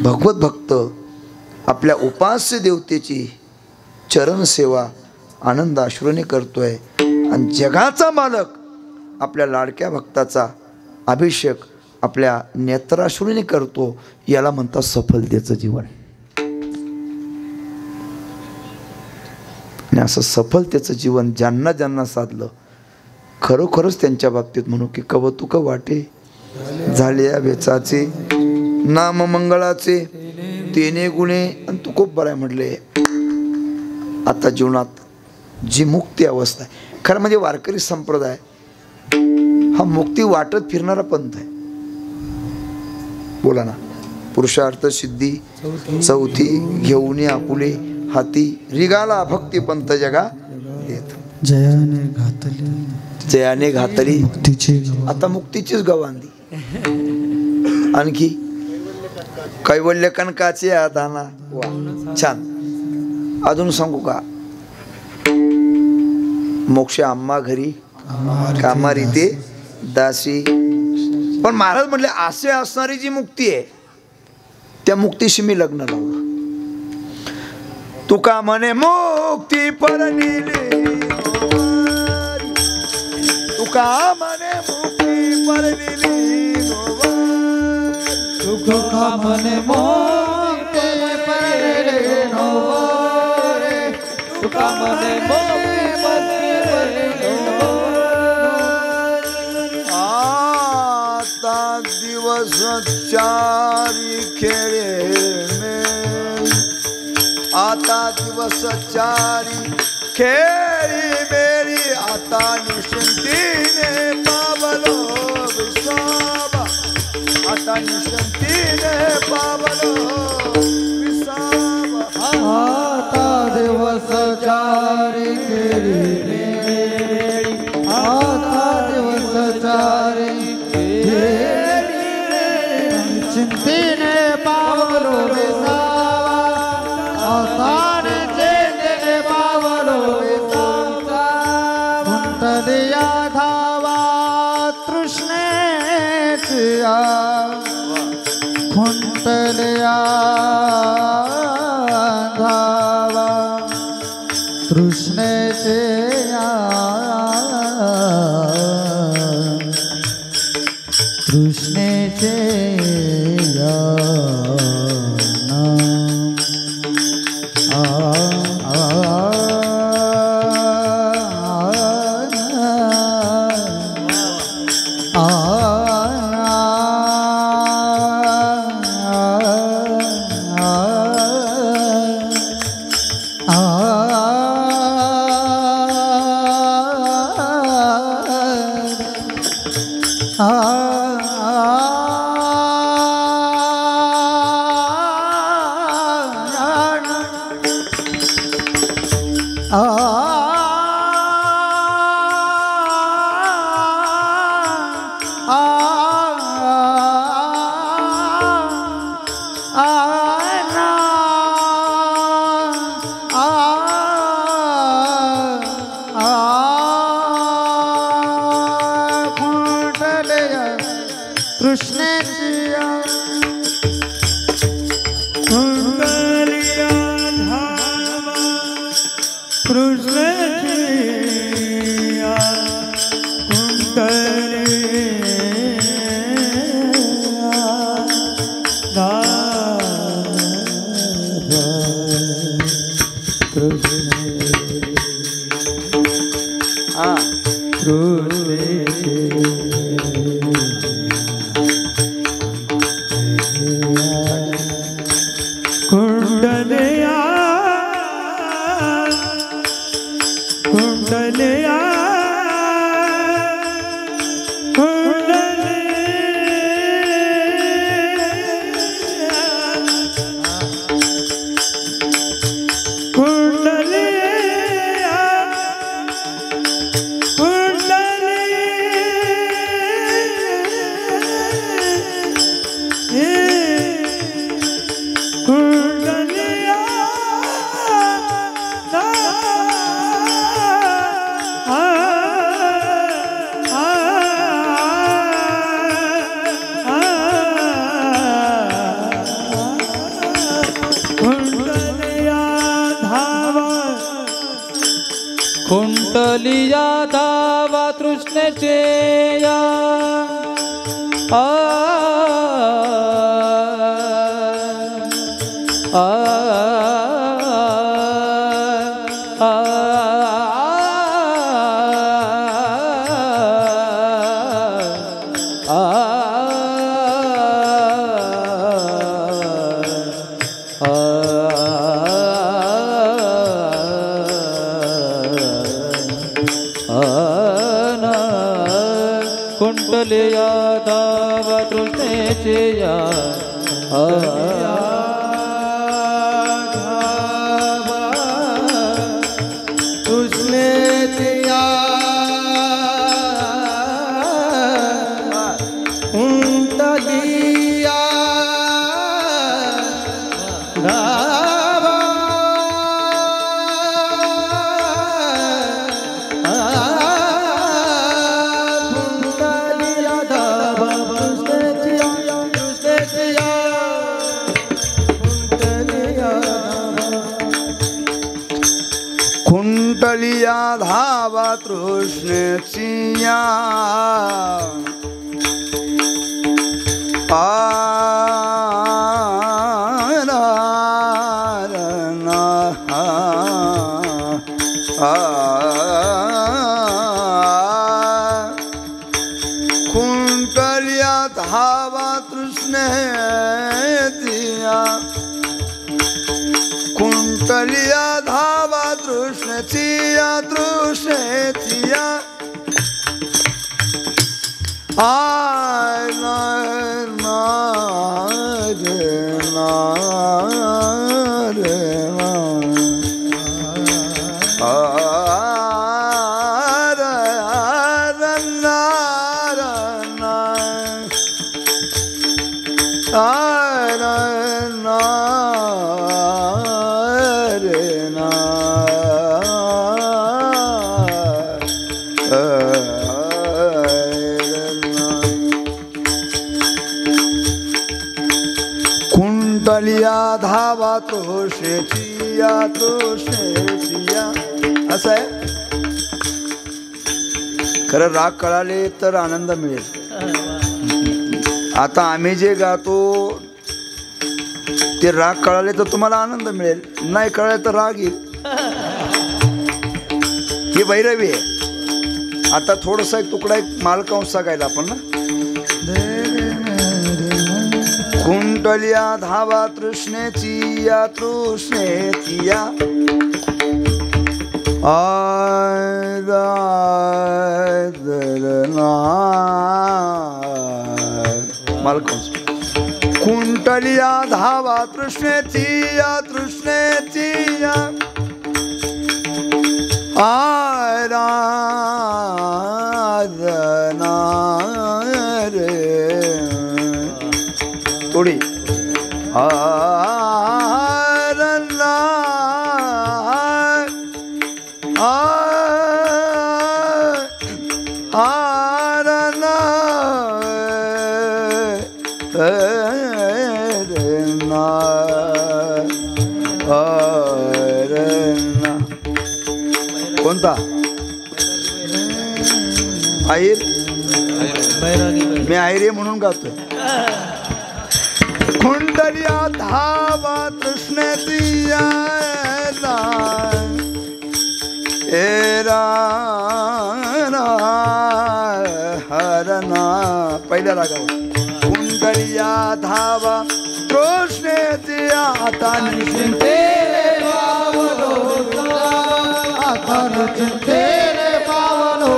भगवत भक्त आपल्या उपास्य देवतेची चरण सेवा आनंदाश्रूने करतोय आणि जगाचा मालक आपल्या लाडक्या भक्ताचा अभिषेक आपल्या नेत्राश्रूने करतो. याला म्हणतात सफलतेचं जीवन. आणि असं सफलतेचं जीवन ज्यांना ज्यांना साधलं खरोखरच त्यांच्या बाबतीत म्हणू की कवतुक वाटे झाले या वेचाचे नाम मंगळाचे तेने गुणे. आणि तू खूप बरं म्हटले. आता जीवनात जी मुक्ती अवस्था आहे, खरं म्हणजे वारकरी संप्रदाय हा मुक्ती वाटत फिरणारा पंथ आहे. बोला ना, पुरुषार्थ सिद्धी चौथी घेऊन आपुले हाती रिगाला भक्ती पंथ जगा येत. जयाने घातली आता मुक्तीचीच गवांधी. आणखी कैवल्य कनकाचे आधाना. छान. अजून सांगू का, मोक्ष आम्हा घरी कामारी ते दासी. पण महाराज म्हटले असे असणारी जी मुक्ती आहे त्या मुक्तीशी मी लग्न लावलं. तुका म्हणे मुक्ती परनिली, तुका म्हणे मुक्ती परनिली, तुका म्हणे मुक्ती परनिली नोवारे, तुका म्हणे मुक्ती परनिली नोवारे. आता दिवस चारी खेळे आता दिवस चारी खेळी मेरी आता निश्चिंतीने पावलो विसावा. आता निश्चिंतीने पावलो विसावा. आता दिवस चारी खेळी मेरी, आता दिवस चारी खेळी चिंतीने पावलो विसावा. खुंटलिया धावा तृष्णेचिया, खुंटलिया धावा तृष्णेचिया, तृष्णेचिया कृष्णेचिया कुंडलिया हा कुंडलिया कुंडलिया कुंडलिया धावा तृष्णेचे या आ आ कुंडलिया धावा तृष्णेचे या कुंडलिया धावा तृष्णेची या कुंडलिया धावा तृष्णेची या कुंडलिया धावा तृष्णेचिया तृष्णेचिया आय कुंडलिया धावा तृष्णेचिया तृष्णेचिया असं आहे. खरं राग कळाले तर आनंद मिळेल. आता आम्ही जे गातो ते राग कळाले तर तुम्हाला आनंद मिळेल, नाही कळाले तर राग येईल. ही भैरवी आहे. आता थोडसा एक तुकडा एक मालकांसा गायला आपण ना. कुंडलिया धावा तृष्णेची या तृष्णेची या मालकांस. कुंडलिया धावा तृष्णेची या तृष्णेची या आराधना रे थोडी आराधना आराधना कोणता आईर? मी आईर म्हणून गातोय. कुंडलिया धावा तृष्णेती यायला हरणा पहिल्या रागावर कुंडलिया धावा तृष्णेती आता तेरे पावलो आता तेरे पावलो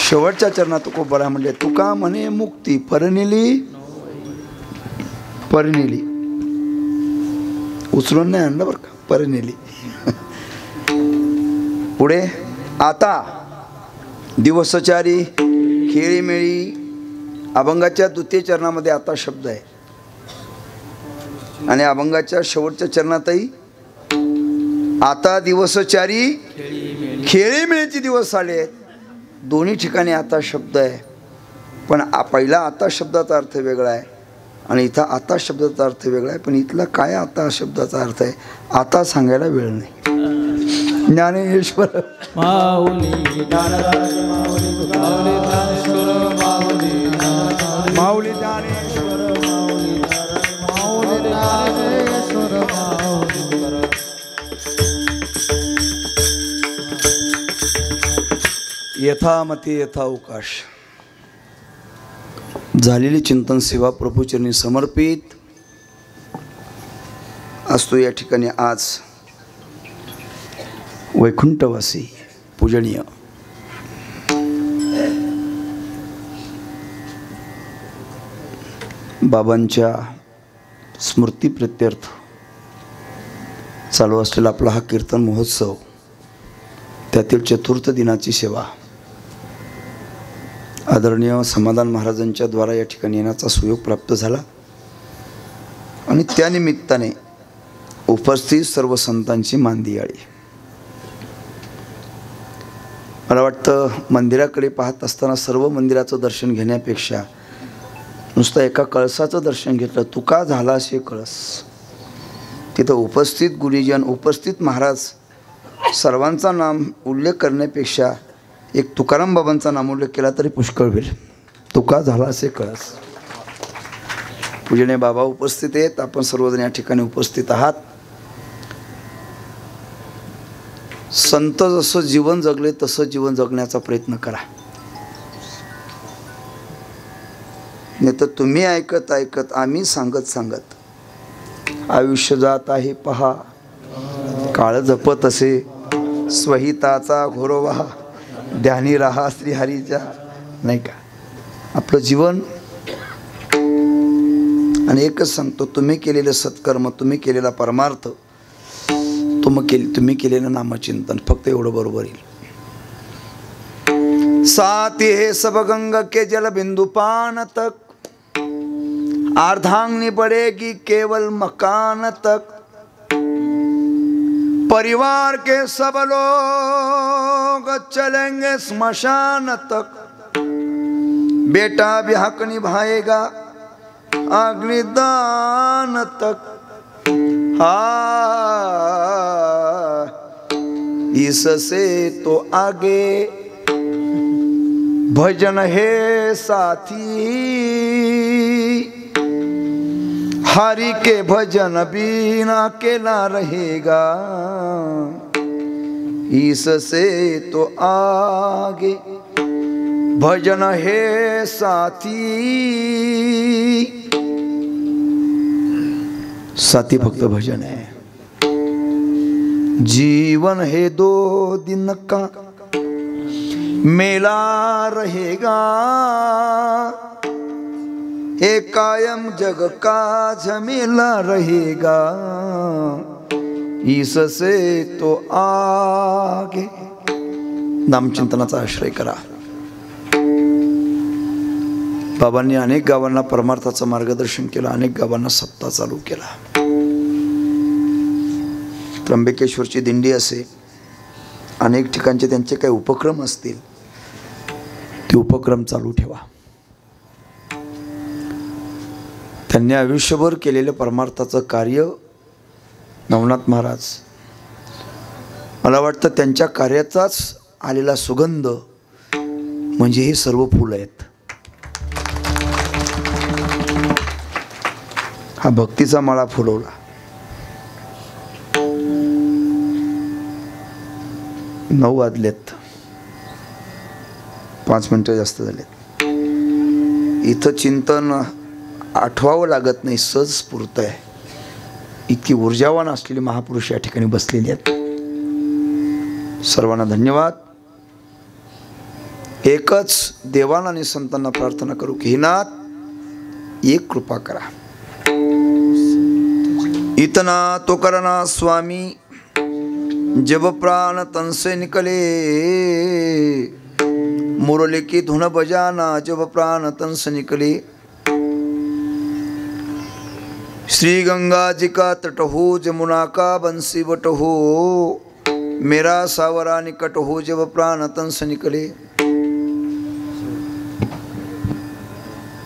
शेवटच्या चरणात तुकोबरा म्हणले तुका म्हणे मुक्ती परनेली परनेली उचलून नाही आणलं बरं का परनेली. पुढे आता दिवसचारी खेळीमेळी अभंगाच्या द्वितीय चरणामध्ये आता शब्द आहे आणि अभंगाच्या शेवटच्या चरणातही आता दिवसचारी खेळीमेळीचे दिवस आले. दोन्ही ठिकाणी आता शब्द आहे पण पहिला आता शब्दाचा अर्थ वेगळा आहे आणि इथं आता शब्दाचा अर्थ वेगळा आहे. पण इथला काय आता शब्दाचा अर्थ आहे आता सांगायला वेळ नाही. ज्ञानेश्वर माऊली ज्ञानराज माऊली माऊली ज्ञानेश्वर माऊली माऊली ज्ञानेश्वर माऊली ज्ञानेश्वर माऊली. यथामती यथावकाश झालेली चिंतन सेवा प्रभूचरणी समर्पित असतो. या ठिकाणी आज वैकुंठवासी पूजनीय बाबांच्या स्मृतीप्रित्यर्थ चालू असलेला आपला हा कीर्तन महोत्सव त्यातील चतुर्थ दिनाची सेवा आदरणीय समाधान महाराजांच्या द्वारा या ठिकाणी येण्याचा सुयोग प्राप्त झाला आणि त्यानिमित्ताने उपस्थित सर्व संतांची मानदियाळी. मला वाटतं मंदिराकडे पाहत असताना सर्व मंदिराचं दर्शन घेण्यापेक्षा नुसतं एका कळसाचं दर्शन घेतलं. तुका झाला असे कळस. तिथं उपस्थित गुरुजन उपस्थित महाराज सर्वांचा नाम उल्लेख करण्यापेक्षा एक तुकाराम बाबांचा नामोल्लेख केला तरी पुष्कळ होईल. तुका झाला असे कळस. पूजनीय बाबा उपस्थित आहेत. आपण सर्वजण या ठिकाणी उपस्थित आहात. संत जसं जीवन जगले तसं जीवन जगण्याचा प्रयत्न करा. नाही तर तुम्ही ऐकत ऐकत आम्ही सांगत सांगत आयुष्य जात आहे पहा काळ जपत असे स्वहिताचा घोरवा ध्यानी राहा श्रीहरीच्या नाही का. आपलं जीवन आणि एकच सांगतो तुम्ही केलेलं सत्कर्म तुम्ही केलेला परमार्थ तुम्ही केलेलं नामचिंतन फक्त एवढं बरोबर येईल. साथी हे सब गंग के जल बिंदु पान तक अर्धांगनी बढ़ेगी केवल मकान तक परिवार के सब लोग चलेंगे स्मशान तक बेटा भी हक निभाएगा अग्निदान तक इससे तो आगे भजन है साथी हरि के भजन बिना अकेला रहेगा इससे तो आगे भजन है साथी साथी भक्त भजन है जीवन है 2 दिन का मेला रहेगा एक कायम जग का झमेला रहेगा इससे तो आगे नामचिंतनाचा आश्रय करा. बाबांनी अनेक गावांना परमार्थाचं मार्गदर्शन केलं अनेक गावांना सप्ताह चालू केला. त्र्यंबकेश्वरची दिंडी असे अनेक ठिकाणचे त्यांचे काही उपक्रम असतील ते उपक्रम चालू ठेवा. त्यांनी आयुष्यभर केलेलं परमार्थाचं कार्य नवनाथ महाराज मला वाटतं त्यांच्या कार्याचाच आलेला सुगंध म्हणजे हे सर्व फुलं आहेत. हा भक्तीचा माळा फुलवला. 9 वाजलेत, 5 मिनिटं जास्त झालेत. इथं चिंतन आठवावं लागत नाही, सहज स्फूर्त आहे. इतकी ऊर्जावान असलेली महापुरुष या ठिकाणी बसलेली आहेत. सर्वांना धन्यवाद. एकच देवांना आणि संतांना प्रार्थना करू की हे नाथ एक कृपा करा. इतना तो करना स्वामी जब प्राण तन से निकले, मुरली की धुन बजाना जब प्राण तन से निकले. श्री गंगा जी का तट हो, जमुना का बंसी बट हो, मेरा सावरा निकट हो जब प्राण तन से निकले.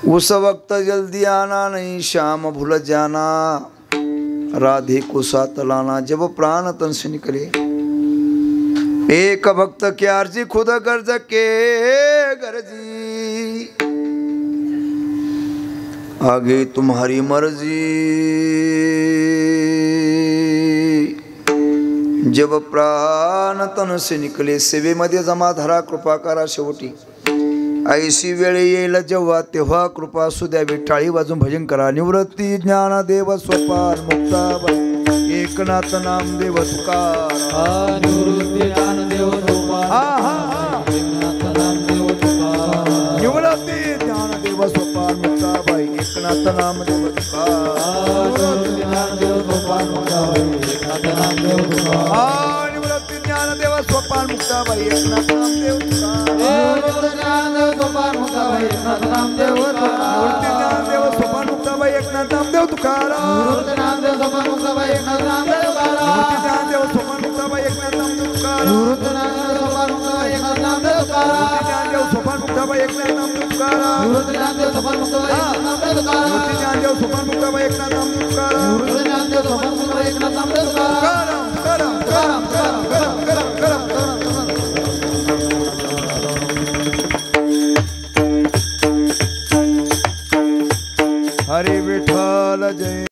उस वक्त जल्दी आना नहीं श्याम भूल जाना, राधे को साथ लाना जब प्राण तन से निकले. एक भक्त की अर्जी खुद गर्ज के गर्जी, आगे तुम्हारी मर्जी जब प्राण तन से निकले. सेवेमध्ये जमा धरा, कृपा करा शेवटी. ऐशी वेळ येईल जेव्हा तेव्हा कृपा असू द्या. विठ्ठाळी वाजून भजन करा. निवृत्ती ज्ञानदेव स्वपान मुक्ताबाई एकनाथ नामदेव तुकाराम. निवृत्ती ज्ञानदेव तुकाराम. निवृत्ती ज्ञानदेव स्वपान मुक्ताबाई एकनाथ नामदेव तुकाराम. निवृत्ती ज्ञानदेव स्वपान मुक्ताबाई एकनाथ नामदेव तुकाराम. हरे विठ्ठल जय.